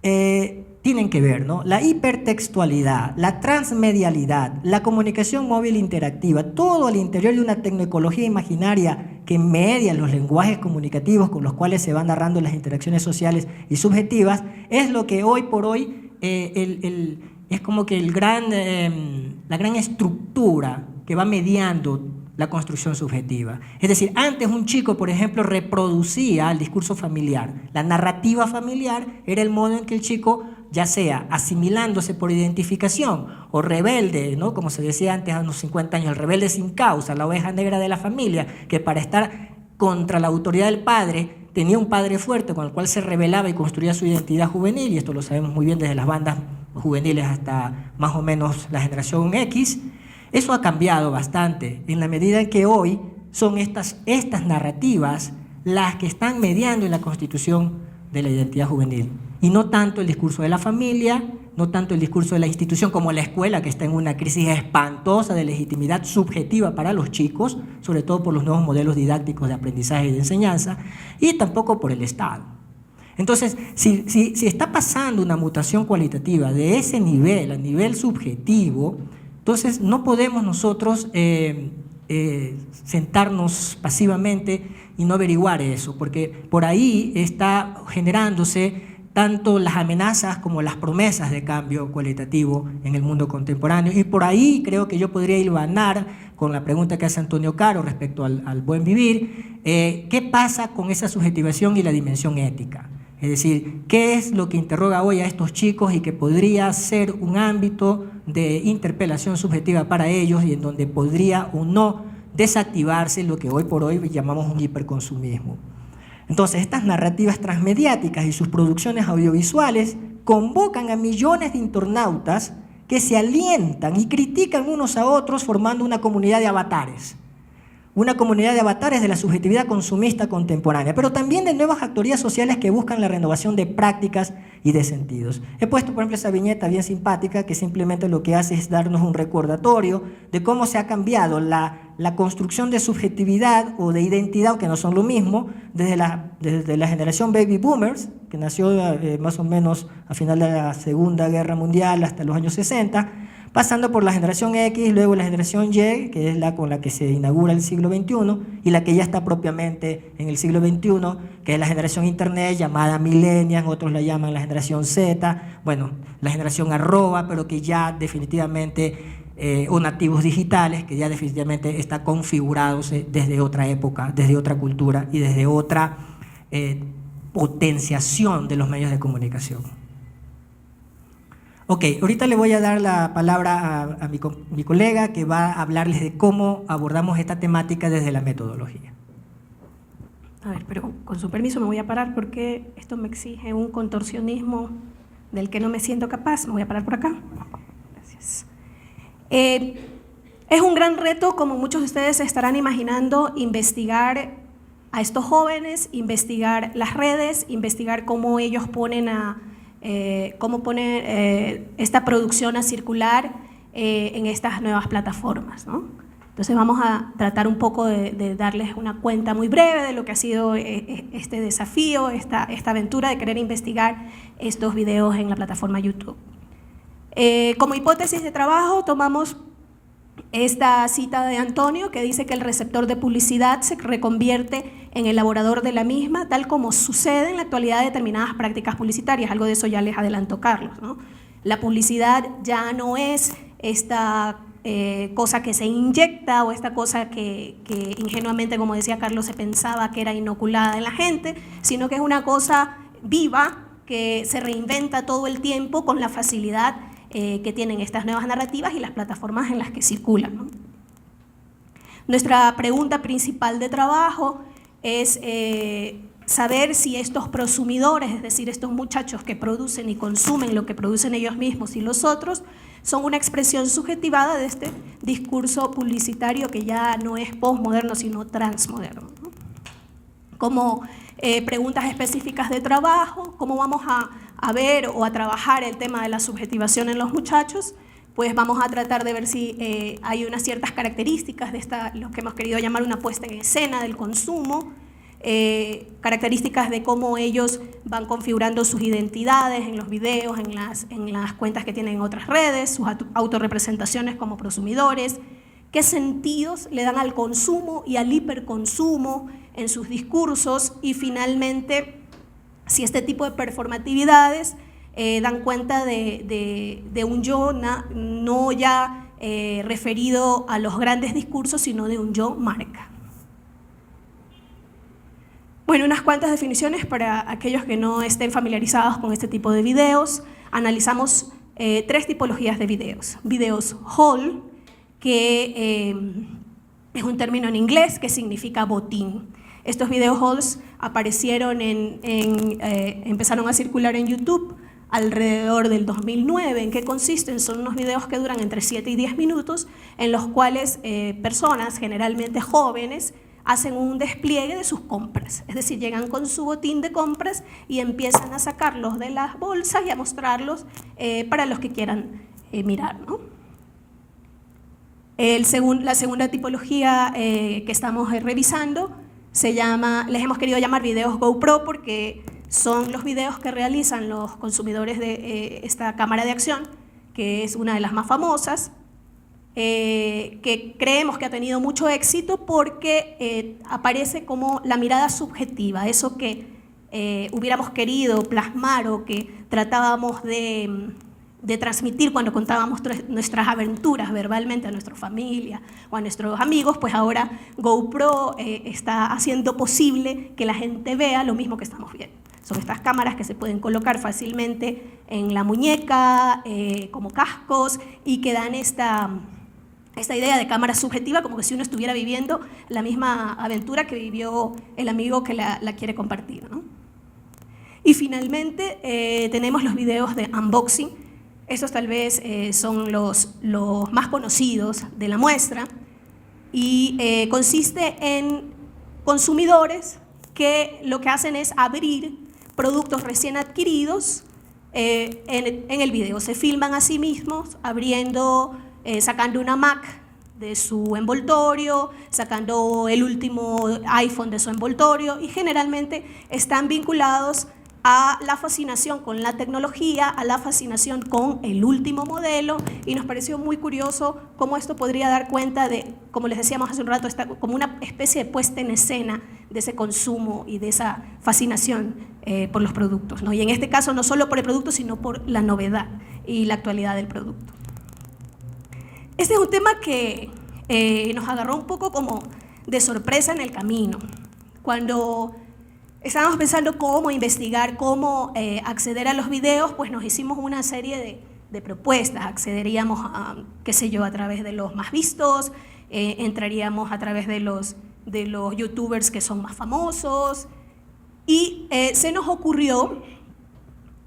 tienen que ver, ¿no? La hipertextualidad, la transmedialidad, la comunicación móvil interactiva, todo al interior de una tecnoecología imaginaria que media los lenguajes comunicativos con los cuales se van narrando las interacciones sociales y subjetivas, es lo que hoy por hoy es como que la gran estructura que va mediando la construcción subjetiva. Es decir, antes un chico, por ejemplo, reproducía el discurso familiar. La narrativa familiar era el modo en que el chico, ya sea asimilándose por identificación o rebelde, ¿no? Como se decía antes, a unos 50 años, el rebelde sin causa, la oveja negra de la familia, que para estar contra la autoridad del padre tenía un padre fuerte con el cual se rebelaba y construía su identidad juvenil, y esto lo sabemos muy bien desde las bandas juveniles hasta más o menos la generación X. Eso ha cambiado bastante en la medida en que hoy son estas narrativas las que están mediando en la constitución de la identidad juvenil, y no tanto el discurso de la familia, no tanto el discurso de la institución como la escuela, que está en una crisis espantosa de legitimidad subjetiva para los chicos, sobre todo por los nuevos modelos didácticos de aprendizaje y de enseñanza, y tampoco por el Estado. Entonces, si está pasando una mutación cualitativa de ese nivel, a nivel subjetivo, entonces no podemos nosotros sentarnos pasivamente y no averiguar eso, porque por ahí está generándose tanto las amenazas como las promesas de cambio cualitativo en el mundo contemporáneo. Y por ahí creo que yo podría hilvanar con la pregunta que hace Antonio Caro respecto al buen vivir, ¿qué pasa con esa subjetivación y la dimensión ética? Es decir, ¿qué es lo que interroga hoy a estos chicos y que podría ser un ámbito de interpelación subjetiva para ellos y en donde podría o no desactivarse lo que hoy por hoy llamamos un hiperconsumismo? Entonces, estas narrativas transmediáticas y sus producciones audiovisuales convocan a millones de internautas que se alientan y critican unos a otros formando una comunidad de avatares. Una comunidad de avatares de la subjetividad consumista contemporánea, pero también de nuevas actorías sociales que buscan la renovación de prácticas y de sentidos. He puesto, por ejemplo, esa viñeta bien simpática que simplemente lo que hace es darnos un recordatorio de cómo se ha cambiado la construcción de subjetividad o de identidad, aunque no son lo mismo, desde la generación Baby Boomers, que nació más o menos a final de la Segunda Guerra Mundial hasta los años 60, pasando por la generación X, luego la generación Y, que es la con la que se inaugura el siglo XXI, y la que ya está propiamente en el siglo XXI, que es la generación Internet, llamada Millennials, otros la llaman la generación Z, bueno, la generación arroba, pero que ya definitivamente, o nativos digitales, que ya definitivamente está configurándose desde otra época, desde otra cultura y desde otra potenciación de los medios de comunicación. Ok, ahorita le voy a dar la palabra a mi colega, que va a hablarles de cómo abordamos esta temática desde la metodología. A ver, pero con su permiso me voy a parar porque esto me exige un contorsionismo del que no me siento capaz. Me voy a parar por acá. Gracias. Es un gran reto, como muchos de ustedes se estarán imaginando, investigar a estos jóvenes, investigar las redes, investigar cómo ellos ponen esta producción a circular en estas nuevas plataformas, ¿no? Entonces vamos a tratar un poco de darles una cuenta muy breve de lo que ha sido este desafío, esta aventura de querer investigar estos videos en la plataforma YouTube. Como hipótesis de trabajo tomamos esta cita de Antonio, que dice que el receptor de publicidad se reconvierte en elaborador de la misma, tal como sucede en la actualidad de determinadas prácticas publicitarias. Algo de eso ya les adelantó Carlos, ¿no? La publicidad ya no es esta cosa que se inyecta o esta cosa que ingenuamente, como decía Carlos, se pensaba que era inoculada en la gente, sino que es una cosa viva que se reinventa todo el tiempo con la facilidad que tienen estas nuevas narrativas y las plataformas en las que circulan, ¿no? Nuestra pregunta principal de trabajo es saber si estos prosumidores, es decir, estos muchachos que producen y consumen lo que producen ellos mismos y los otros, son una expresión subjetivada de este discurso publicitario que ya no es postmoderno, sino transmoderno, ¿no? Como preguntas específicas de trabajo, cómo vamos a ver o a trabajar el tema de la subjetivación en los muchachos, pues vamos a tratar de ver si hay unas ciertas características de lo que hemos querido llamar una puesta en escena del consumo, características de cómo ellos van configurando sus identidades en los videos, en las cuentas que tienen en otras redes, sus autorrepresentaciones como prosumidores, qué sentidos le dan al consumo y al hiperconsumo en sus discursos, y finalmente si este tipo de performatividades dan cuenta de un yo no ya referido a los grandes discursos, sino de un yo marca. Bueno, unas cuantas definiciones para aquellos que no estén familiarizados con este tipo de videos. Analizamos 3 tipologías de videos. Videos haul, que es un término en inglés que significa botín. Estos video hauls aparecieron empezaron a circular en YouTube alrededor del 2009. ¿En qué consisten? Son unos videos que duran entre 7 y 10 minutos, en los cuales personas, generalmente jóvenes, hacen un despliegue de sus compras. Es decir, llegan con su botín de compras y empiezan a sacarlos de las bolsas y a mostrarlos para los que quieran mirar, ¿no? La segunda tipología que estamos revisando les hemos querido llamar videos GoPro, porque son los videos que realizan los consumidores de esta cámara de acción, que es una de las más famosas, que creemos que ha tenido mucho éxito porque aparece como la mirada subjetiva, eso que hubiéramos querido plasmar o que tratábamos de transmitir cuando contábamos nuestras aventuras verbalmente a nuestra familia o a nuestros amigos. Pues ahora GoPro está haciendo posible que la gente vea lo mismo que estamos viendo. Son estas cámaras que se pueden colocar fácilmente en la muñeca, como cascos, y que dan esta idea de cámara subjetiva, como que si uno estuviera viviendo la misma aventura que vivió el amigo que la quiere compartir, ¿no? Y finalmente tenemos los videos de unboxing. Estos tal vez son los más conocidos de la muestra, y consiste en consumidores que lo que hacen es abrir productos recién adquiridos en el video. Se filman a sí mismos abriendo, sacando una Mac de su envoltorio, sacando el último iPhone de su envoltorio, y generalmente están vinculados a la fascinación con la tecnología, a la fascinación con el último modelo, y nos pareció muy curioso cómo esto podría dar cuenta de, como les decíamos hace un rato, como una especie de puesta en escena de ese consumo y de esa fascinación por los productos, ¿no? Y en este caso no solo por el producto, sino por la novedad y la actualidad del producto. Este es un tema que nos agarró un poco como de sorpresa en el camino. Cuando estábamos pensando cómo investigar, cómo acceder a los videos, pues nos hicimos una serie de propuestas. Accederíamos a, qué sé yo, a través de los más vistos, entraríamos a través de los youtubers que son más famosos, y se nos ocurrió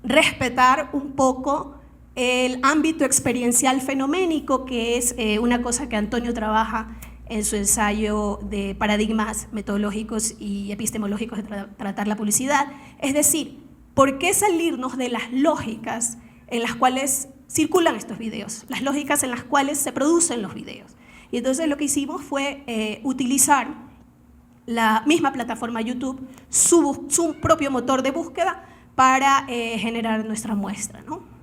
respetar un poco el ámbito experiencial fenoménico, que es una cosa que Antonio trabaja en su ensayo de paradigmas metodológicos y epistemológicos de tratar la publicidad. Es decir, ¿por qué salirnos de las lógicas en las cuales circulan estos videos, las lógicas en las cuales se producen los videos? Y entonces lo que hicimos fue utilizar la misma plataforma YouTube, su propio motor de búsqueda, para generar nuestra muestra, ¿no?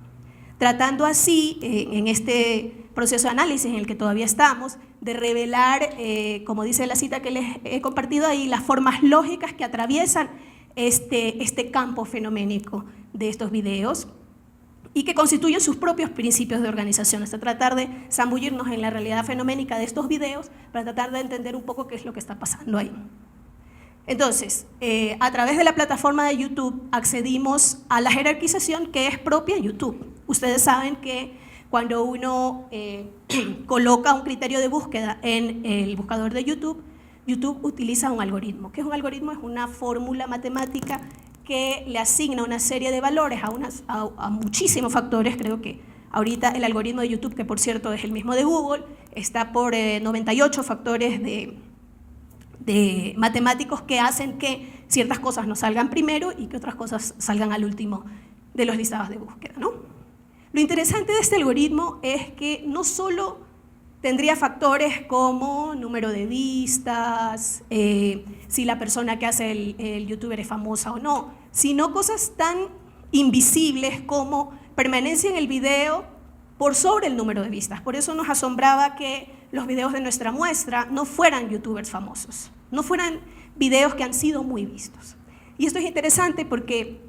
Tratando así, en este proceso de análisis en el que todavía estamos, de revelar, como dice la cita que les he compartido ahí, las formas lógicas que atraviesan este campo fenoménico de estos videos y que constituyen sus propios principios de organización, hasta tratar de zambullirnos en la realidad fenoménica de estos videos para tratar de entender un poco qué es lo que está pasando ahí. Entonces, a través de la plataforma de YouTube accedimos a la jerarquización que es propia de YouTube. Ustedes saben que cuando uno coloca un criterio de búsqueda en el buscador de YouTube, YouTube utiliza un algoritmo. ¿Qué es un algoritmo? Es una fórmula matemática que le asigna una serie de valores a muchísimos factores. Creo que ahorita el algoritmo de YouTube, que por cierto es el mismo de Google, está por 98 factores de matemáticos que hacen que ciertas cosas nos salgan primero y que otras cosas salgan al último de los listados de búsqueda, ¿no? Lo interesante de este algoritmo es que no solo tendría factores como número de vistas, si la persona que hace el youtuber es famosa o no, sino cosas tan invisibles como permanencia en el video por sobre el número de vistas. Por eso nos asombraba que los videos de nuestra muestra no fueran youtubers famosos, no fueran videos que han sido muy vistos. Y esto es interesante porque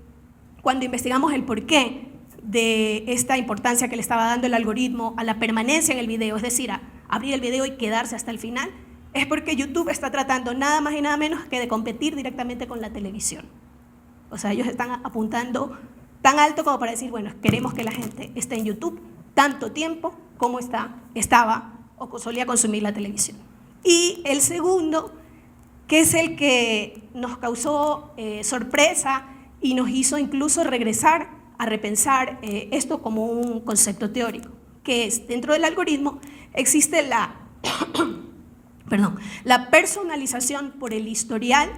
cuando investigamos el porqué de esta importancia que le estaba dando el algoritmo a la permanencia en el video, es decir, a abrir el video y quedarse hasta el final, es porque YouTube está tratando nada más y nada menos que de competir directamente con la televisión. O sea, ellos están apuntando tan alto como para decir, bueno, queremos que la gente esté en YouTube tanto tiempo como estaba o solía consumir la televisión. Y el segundo, que es el que nos causó sorpresa y nos hizo incluso regresar a repensar esto como un concepto teórico, que es, dentro del algoritmo existe la personalización por el historial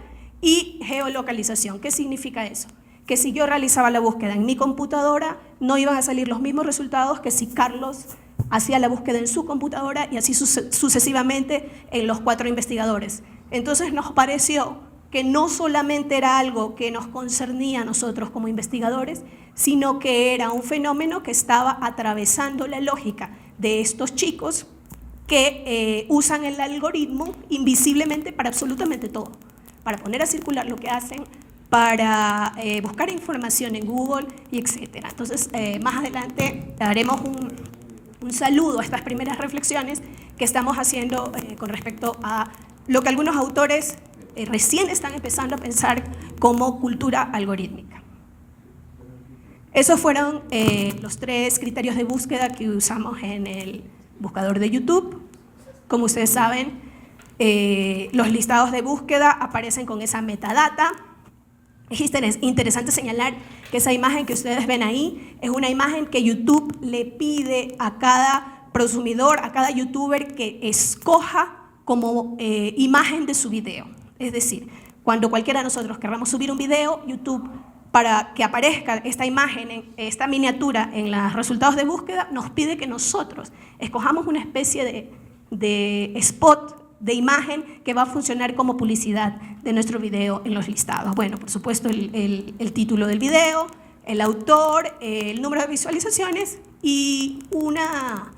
y geolocalización. ¿Qué significa eso? Que si yo realizaba la búsqueda en mi computadora, no iban a salir los mismos resultados que si Carlos hacía la búsqueda en su computadora y así sucesivamente en los 4 investigadores. Entonces nos pareció que no solamente era algo que nos concernía a nosotros como investigadores, sino que era un fenómeno que estaba atravesando la lógica de estos chicos que usan el algoritmo invisiblemente para absolutamente todo, para poner a circular lo que hacen, para buscar información en Google y etcétera. Entonces, más adelante haremos un saludo a estas primeras reflexiones que estamos haciendo con respecto a lo que algunos autores recién están empezando a pensar como cultura algorítmica. Esos fueron los 3 criterios de búsqueda que usamos en el buscador de YouTube. Como ustedes saben, los listados de búsqueda aparecen con esa metadata. Es interesante señalar que esa imagen que ustedes ven ahí es una imagen que YouTube le pide a cada prosumidor, a cada youtuber que escoja como imagen de su video. Es decir, cuando cualquiera de nosotros querramos subir un video, YouTube, para que aparezca esta imagen, esta miniatura en los resultados de búsqueda, nos pide que nosotros escojamos una especie de spot, de imagen que va a funcionar como publicidad de nuestro video en los listados. Bueno, por supuesto, el título del video, el autor, el número de visualizaciones y una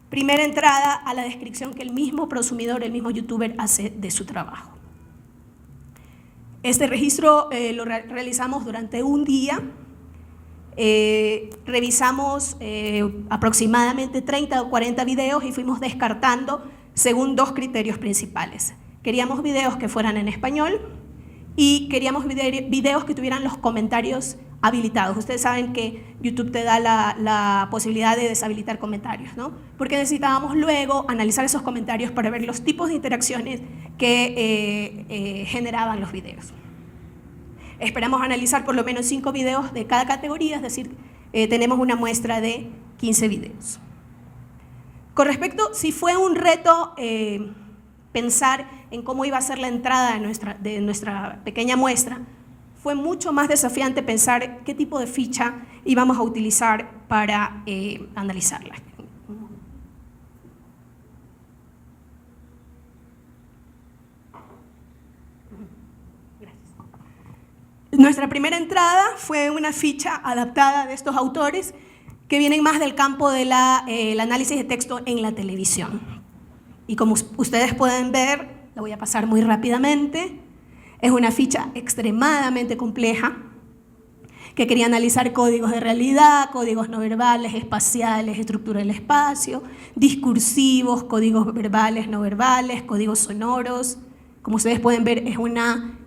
primera entrada a la descripción que el mismo prosumidor, el mismo youtuber hace de su trabajo. Este registro lo realizamos durante un día. Revisamos aproximadamente 30 o 40 videos y fuimos descartando según 2 criterios principales. Queríamos videos que fueran en español y queríamos videos que tuvieran los comentarios habilitados. Ustedes saben que YouTube te da la posibilidad de deshabilitar comentarios, ¿no? Porque necesitábamos luego analizar esos comentarios para ver los tipos de interacciones que generaban los videos. Esperamos analizar por lo menos 5 videos de cada categoría, es decir, tenemos una muestra de 15 videos. Con respecto, si fue un reto pensar en cómo iba a ser la entrada de nuestra pequeña muestra, fue mucho más desafiante pensar qué tipo de ficha íbamos a utilizar para analizarla. Nuestra primera entrada fue una ficha adaptada de estos autores que vienen más del campo del análisis de texto en la televisión. Y como ustedes pueden ver, la voy a pasar muy rápidamente, es una ficha extremadamente compleja que quería analizar códigos de realidad, códigos no verbales, espaciales, estructura del espacio, discursivos, códigos verbales, no verbales, códigos sonoros. Como ustedes pueden ver, es una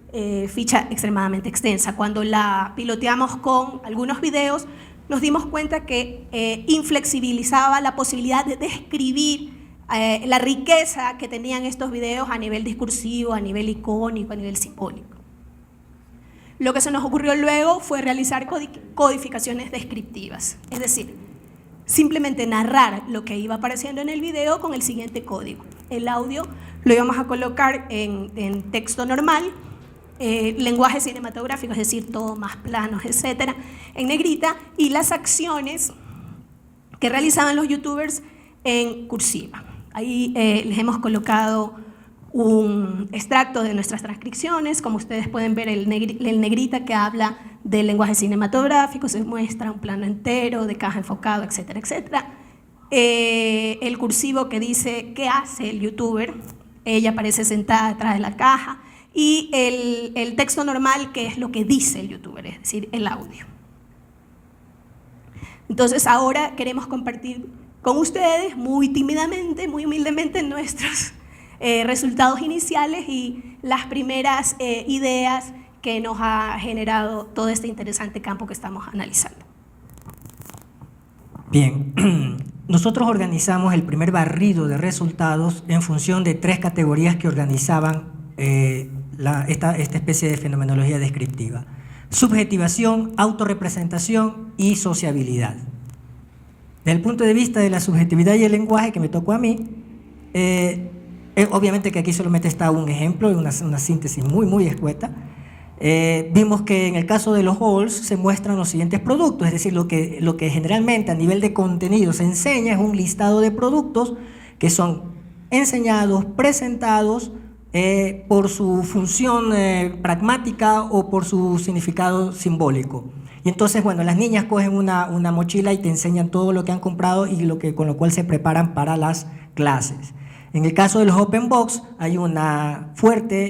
ficha extremadamente extensa. Cuando la piloteamos con algunos videos, nos dimos cuenta que inflexibilizaba la posibilidad de describir la riqueza que tenían estos videos a nivel discursivo, a nivel icónico, a nivel simbólico. Lo que se nos ocurrió luego fue realizar codificaciones descriptivas, es decir, simplemente narrar lo que iba apareciendo en el video con el siguiente código. El audio lo íbamos a colocar en texto normal, lenguaje cinematográfico, es decir, todo más planos, etcétera, en negrita, y las acciones que realizaban los youtubers en cursiva. Ahí les hemos colocado un extracto de nuestras transcripciones. Como ustedes pueden ver, el negrita que habla del lenguaje cinematográfico, se muestra un plano entero de caja enfocado, etcétera, etcétera. El cursivo que dice qué hace el youtuber, ella aparece sentada detrás de la caja, y el texto normal, que es lo que dice el youtuber, es decir, el audio. Entonces ahora queremos compartir con ustedes muy tímidamente, muy humildemente, nuestros resultados iniciales y las primeras ideas que nos ha generado todo este interesante campo que estamos analizando. Bien, nosotros organizamos el primer barrido de resultados en función de 3 categorías que organizaban esta especie de fenomenología descriptiva: subjetivación, autorrepresentación y sociabilidad. Desde el punto de vista de la subjetividad y el lenguaje, que me tocó a mí, obviamente que aquí solamente está un ejemplo, una síntesis muy escueta. Vimos que en el caso de los halls se muestran los siguientes productos, es decir, lo que generalmente a nivel de contenido se enseña es un listado de productos que son enseñados, presentados por su función pragmática o por su significado simbólico. Y entonces, bueno, las niñas cogen una mochila y te enseñan todo lo que han comprado y con lo cual se preparan para las clases. En el caso de los open box hay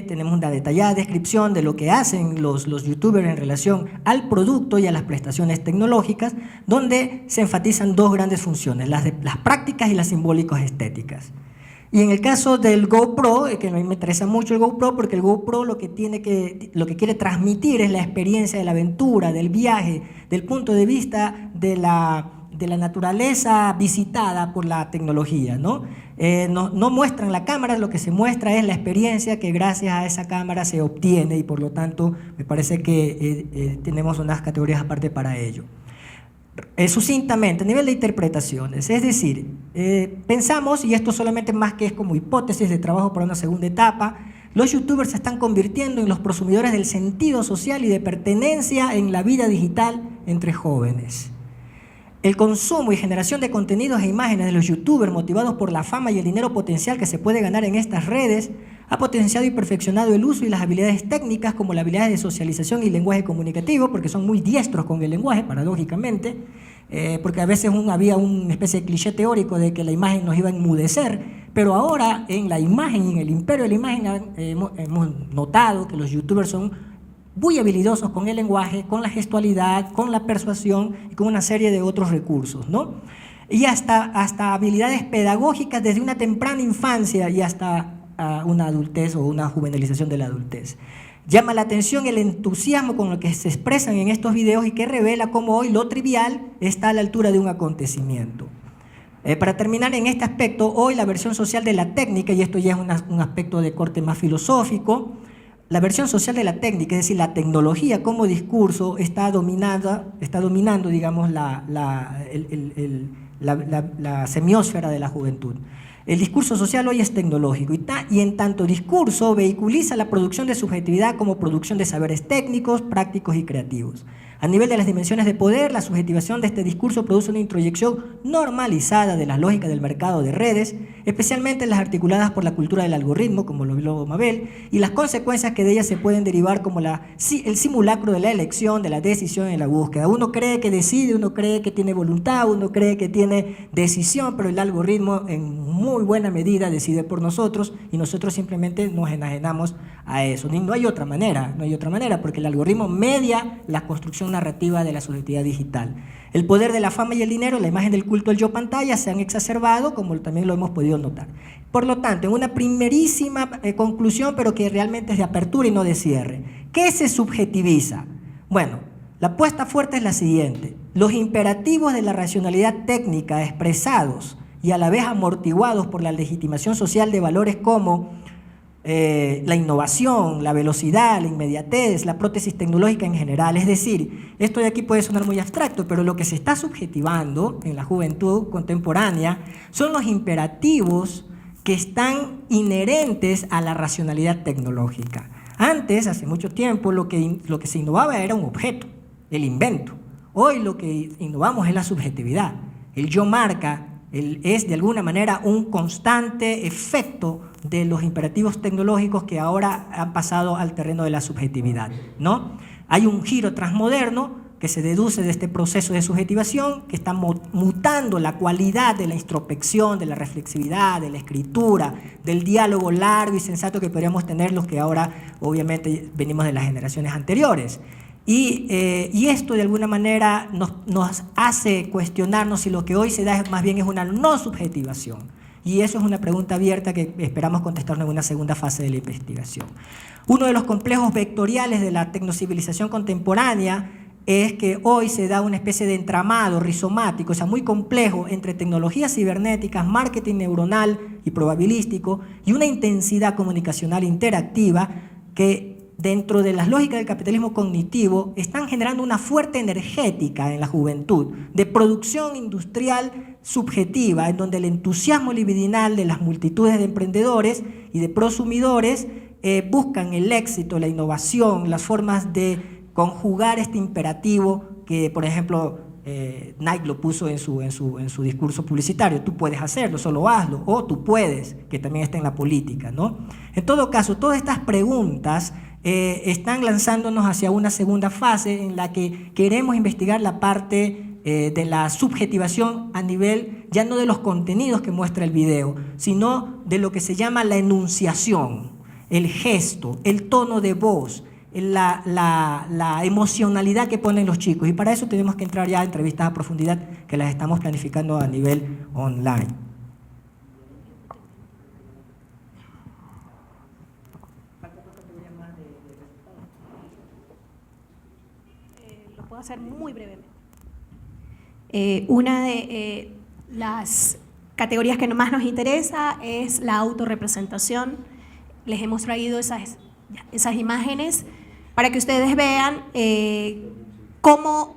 tenemos una detallada descripción de lo que hacen los youtubers en relación al producto y a las prestaciones tecnológicas, donde se enfatizan 2 grandes funciones, las prácticas y las simbólicas estéticas. Y en el caso del GoPro, que a mí me interesa mucho el GoPro, porque el GoPro lo que quiere transmitir es la experiencia de la aventura, del viaje, del punto de vista de la naturaleza visitada por la tecnología, ¿no? No muestran la cámara, lo que se muestra es la experiencia que gracias a esa cámara se obtiene, y por lo tanto me parece que tenemos unas categorías aparte para ello. Sucintamente, a nivel de interpretaciones, es decir, pensamos, y esto solamente más que es como hipótesis de trabajo para una segunda etapa, los youtubers se están convirtiendo en los prosumidores del sentido social y de pertenencia en la vida digital entre jóvenes. El consumo y generación de contenidos e imágenes de los youtubers, motivados por la fama y el dinero potencial que se puede ganar en estas redes, ha potenciado y perfeccionado el uso y las habilidades técnicas, como las habilidades de socialización y lenguaje comunicativo, porque son muy diestros con el lenguaje, paradójicamente, porque a veces había una especie de cliché teórico de que la imagen nos iba a enmudecer, pero ahora en la imagen y en el imperio de la imagen hemos notado que los youtubers son muy habilidosos con el lenguaje, con la gestualidad, con la persuasión y con una serie de otros recursos, ¿no? Y hasta habilidades pedagógicas desde una temprana infancia y hasta una adultez o una juvenilización de la adultez. Llama la atención el entusiasmo con lo que se expresan en estos videos y que revela cómo hoy lo trivial está a la altura de un acontecimiento. Para terminar en este aspecto, hoy la versión social de la técnica, y esto ya es un aspecto de corte más filosófico, la versión social de la técnica, es decir, la tecnología como discurso está dominando, digamos, la semiósfera de la juventud. El discurso social hoy es tecnológico y en tanto discurso vehiculiza la producción de subjetividad como producción de saberes técnicos, prácticos y creativos. A nivel de las dimensiones de poder, la subjetivación de este discurso produce una introyección normalizada de las lógicas del mercado de redes, especialmente las articuladas por la cultura del algoritmo, como lo vio Mabel, y las consecuencias que de ellas se pueden derivar como el simulacro de la elección, de la decisión y la búsqueda. Uno cree que decide, uno cree que tiene voluntad, uno cree que tiene decisión, pero el algoritmo en muy buena medida decide por nosotros y nosotros simplemente nos enajenamos a eso. No hay otra manera, porque el algoritmo media la construcción narrativa de la subjetividad digital. El poder de la fama y el dinero, la imagen del culto al yo pantalla se han exacerbado, como también lo hemos podido notar. Por lo tanto, en una primerísima conclusión, pero que realmente es de apertura y no de cierre, ¿qué se subjetiviza? Bueno, la apuesta fuerte es la siguiente: los imperativos de la racionalidad técnica expresados y a la vez amortiguados por la legitimación social de valores como la innovación, la velocidad, la inmediatez, la prótesis tecnológica en general. Es decir, esto de aquí puede sonar muy abstracto, pero lo que se está subjetivando en la juventud contemporánea son los imperativos que están inherentes a la racionalidad tecnológica. Antes, hace mucho tiempo, lo que se innovaba era un objeto, el invento. Hoy lo que innovamos es la subjetividad. El yo marca es de alguna manera un constante efecto de los imperativos tecnológicos que ahora han pasado al terreno de la subjetividad, ¿no? Hay un giro transmoderno que se deduce de este proceso de subjetivación, que está mutando la cualidad de la introspección, de la reflexividad, de la escritura, del diálogo largo y sensato que podríamos tener los que ahora obviamente venimos de las generaciones anteriores. Y esto de alguna manera nos hace cuestionarnos si lo que hoy se da más bien es una no subjetivación. Y eso es una pregunta abierta que esperamos contestarnos en una segunda fase de la investigación. Uno de los complejos vectoriales de la tecnocivilización contemporánea es que hoy se da una especie de entramado rizomático, o sea, muy complejo entre tecnologías cibernéticas, marketing neuronal y probabilístico y una intensidad comunicacional interactiva que dentro de las lógicas del capitalismo cognitivo están generando una fuerte energética en la juventud de producción industrial subjetiva, en donde el entusiasmo libidinal de las multitudes de emprendedores y de prosumidores buscan el éxito, la innovación, las formas de conjugar este imperativo que, por ejemplo, Nike lo puso en su discurso publicitario: tú puedes hacerlo, solo hazlo, o tú puedes, que también está en la política, ¿no? En todo caso, todas estas preguntas están lanzándonos hacia una segunda fase en la que queremos investigar la parte de la subjetivación a nivel ya no de los contenidos que muestra el video, sino de lo que se llama la enunciación, el gesto, el tono de voz, la emocionalidad que ponen los chicos. Y para eso tenemos que entrar ya a entrevistas a profundidad que las estamos planificando a nivel online. Lo puedo hacer muy brevemente. Una de las categorías que más nos interesa es la autorrepresentación. Les hemos traído esas imágenes para que ustedes vean cómo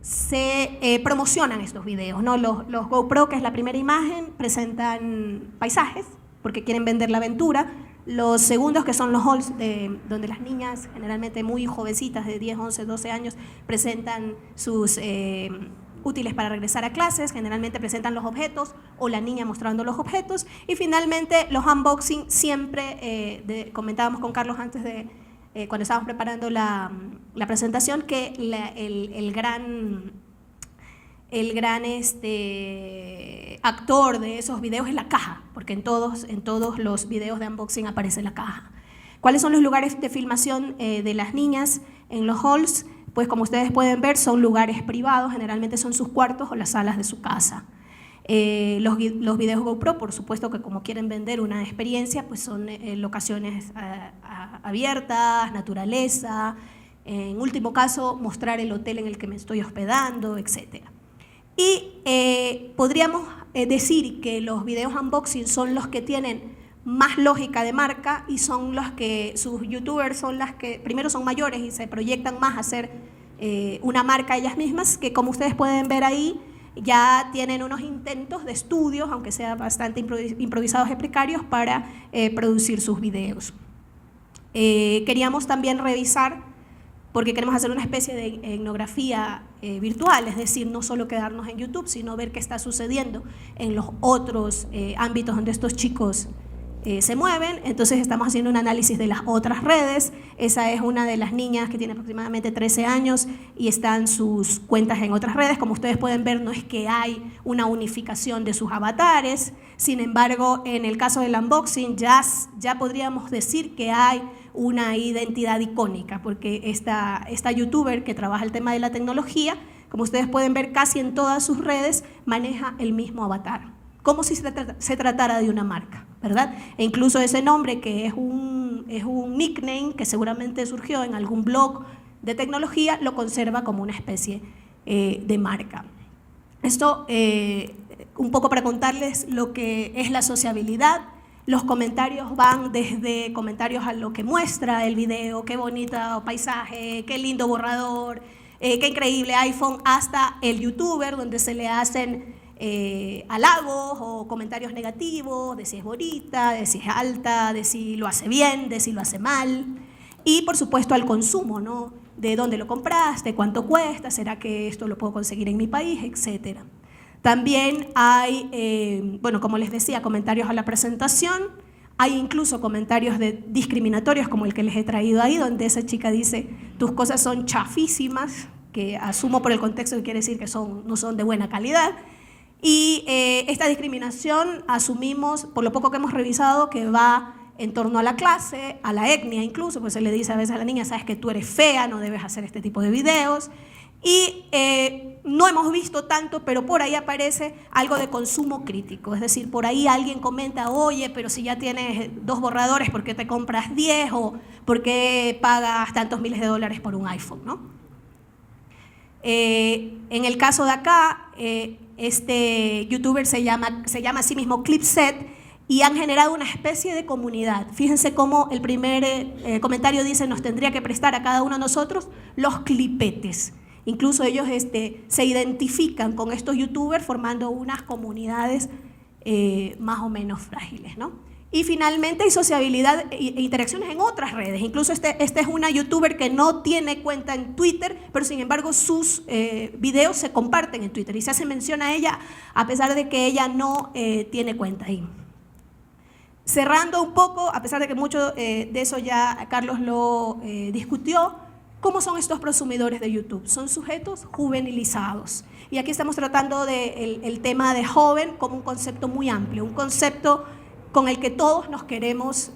se promocionan estos videos, ¿no? Los GoPro, que es la primera imagen, presentan paisajes porque quieren vender la aventura. Los segundos, que son los hauls, donde las niñas, generalmente muy jovencitas, de 10, 11, 12 años, presentan sus útiles para regresar a clases, generalmente presentan los objetos o la niña mostrando los objetos. Y finalmente los unboxing, siempre comentábamos con Carlos antes de cuando estábamos preparando la presentación, que el gran actor de esos videos es la caja, porque en todos los videos de unboxing aparece la caja. ¿Cuáles son los lugares de filmación de las niñas en los halls? Pues como ustedes pueden ver, son lugares privados, generalmente son sus cuartos o las salas de su casa. Los videos GoPro, por supuesto que como quieren vender una experiencia, pues son locaciones abiertas, naturaleza, en último caso mostrar el hotel en el que me estoy hospedando, etc. Y podríamos decir que los videos unboxing son los que tienen más lógica de marca y son los que sus youtubers son las que primero son mayores y se proyectan más a ser una marca ellas mismas, que como ustedes pueden ver ahí ya tienen unos intentos de estudios, aunque sean bastante improvisados y precarios, para producir sus videos. Queríamos también revisar, porque queremos hacer una especie de etnografía virtual, es decir, no solo quedarnos en YouTube, sino ver qué está sucediendo en los otros ámbitos donde estos chicos se mueven. Entonces estamos haciendo un análisis de las otras redes. Esa es una de las niñas que tiene aproximadamente 13 años y están sus cuentas en otras redes. Como ustedes pueden ver, no es que hay una unificación de sus avatares. Sin embargo, en el caso del unboxing ya podríamos decir que hay una identidad icónica, porque esta youtuber que trabaja el tema de la tecnología, como ustedes pueden ver, casi en todas sus redes maneja el mismo avatar, como si se tratara de una marca, ¿verdad? E incluso ese nombre, que es un nickname que seguramente surgió en algún blog de tecnología, lo conserva como una especie de marca. Esto un poco para contarles lo que es la sociabilidad. Los comentarios van desde comentarios a lo que muestra el video, qué bonito paisaje, qué lindo borrador, qué increíble iPhone, hasta el youtuber, donde se le hacen halagos o comentarios negativos de si es bonita, de si es alta, de si lo hace bien, de si lo hace mal. Y por supuesto al consumo, ¿no? De dónde lo compraste, cuánto cuesta, será que esto lo puedo conseguir en mi país, etcétera. También hay, bueno, como les decía, comentarios a la presentación. Hay incluso comentarios discriminatorios como el que les he traído ahí, donde esa chica dice, tus cosas son chafísimas, que asumo por el contexto que quiere decir que no son de buena calidad. Y esta discriminación asumimos, por lo poco que hemos revisado, que va en torno a la clase, a la etnia incluso, pues se le dice a veces a la niña, sabes que tú eres fea, no debes hacer este tipo de videos. Y no hemos visto tanto, pero por ahí aparece algo de consumo crítico. Es decir, por ahí alguien comenta, oye, pero si ya tienes 2 borradores, ¿por qué te compras 10? O ¿por qué pagas tantos miles de dólares por un iPhone, ¿no? En el caso de acá, este youtuber se llama a sí mismo Clipset, y han generado una especie de comunidad. Fíjense cómo el primer comentario dice, nos tendría que prestar a cada uno de nosotros los clipetes. Incluso ellos se identifican con estos youtubers formando unas comunidades más o menos frágiles, ¿no? Y finalmente hay sociabilidad e interacciones en otras redes. Incluso este es una youtuber que no tiene cuenta en Twitter, pero sin embargo sus videos se comparten en Twitter y se hace mención a ella a pesar de que ella no tiene cuenta ahí. Cerrando un poco, a pesar de que mucho de eso ya Carlos lo discutió, ¿cómo son estos prosumidores de YouTube? Son sujetos juvenilizados. Y aquí estamos tratando el tema de joven como un concepto muy amplio, un concepto con el que todos nos queremos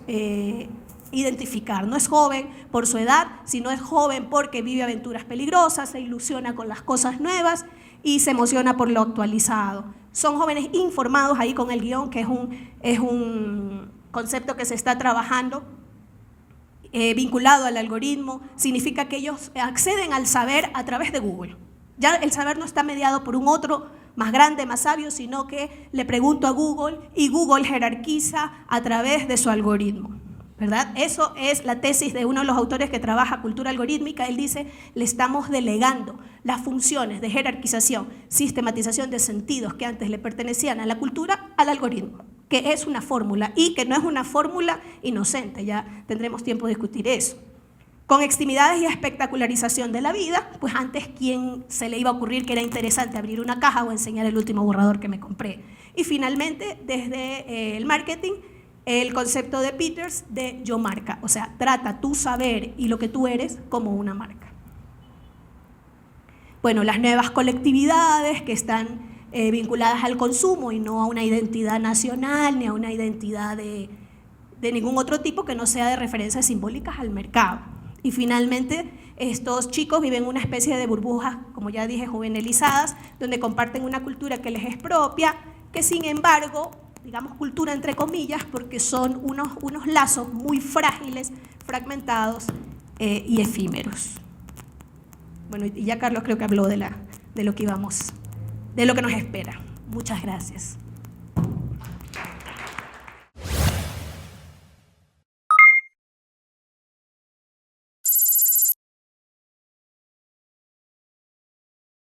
identificar. No es joven por su edad, sino es joven porque vive aventuras peligrosas, se ilusiona con las cosas nuevas y se emociona por lo actualizado. Son jóvenes informados, ahí con el guión, que es un concepto que se está trabajando, vinculado al algoritmo. Significa que ellos acceden al saber a través de Google. Ya el saber no está mediado por un otro más grande, más sabio, sino que le pregunto a Google y Google jerarquiza a través de su algoritmo, ¿verdad? Eso es la tesis de uno de los autores que trabaja cultura algorítmica. Él dice, le estamos delegando las funciones de jerarquización, sistematización de sentidos que antes le pertenecían a la cultura, al algoritmo, que es una fórmula y que no es una fórmula inocente, ya tendremos tiempo de discutir eso. Con extremidades y espectacularización de la vida, pues antes, ¿quién se le iba a ocurrir que era interesante abrir una caja o enseñar el último borrador que me compré? Y finalmente, desde el marketing, el concepto de Peters de yo marca, o sea, trata tu saber y lo que tú eres como una marca. Bueno, las nuevas colectividades que están vinculadas al consumo y no a una identidad nacional ni a una identidad de ningún otro tipo que no sea de referencias simbólicas al mercado. Y finalmente, estos chicos viven una especie de burbujas, como ya dije, juvenilizadas, donde comparten una cultura que les es propia, que sin embargo, digamos cultura entre comillas, porque son unos lazos muy frágiles, fragmentados y efímeros. Bueno, y ya Carlos creo que habló de lo que nos espera. Muchas gracias.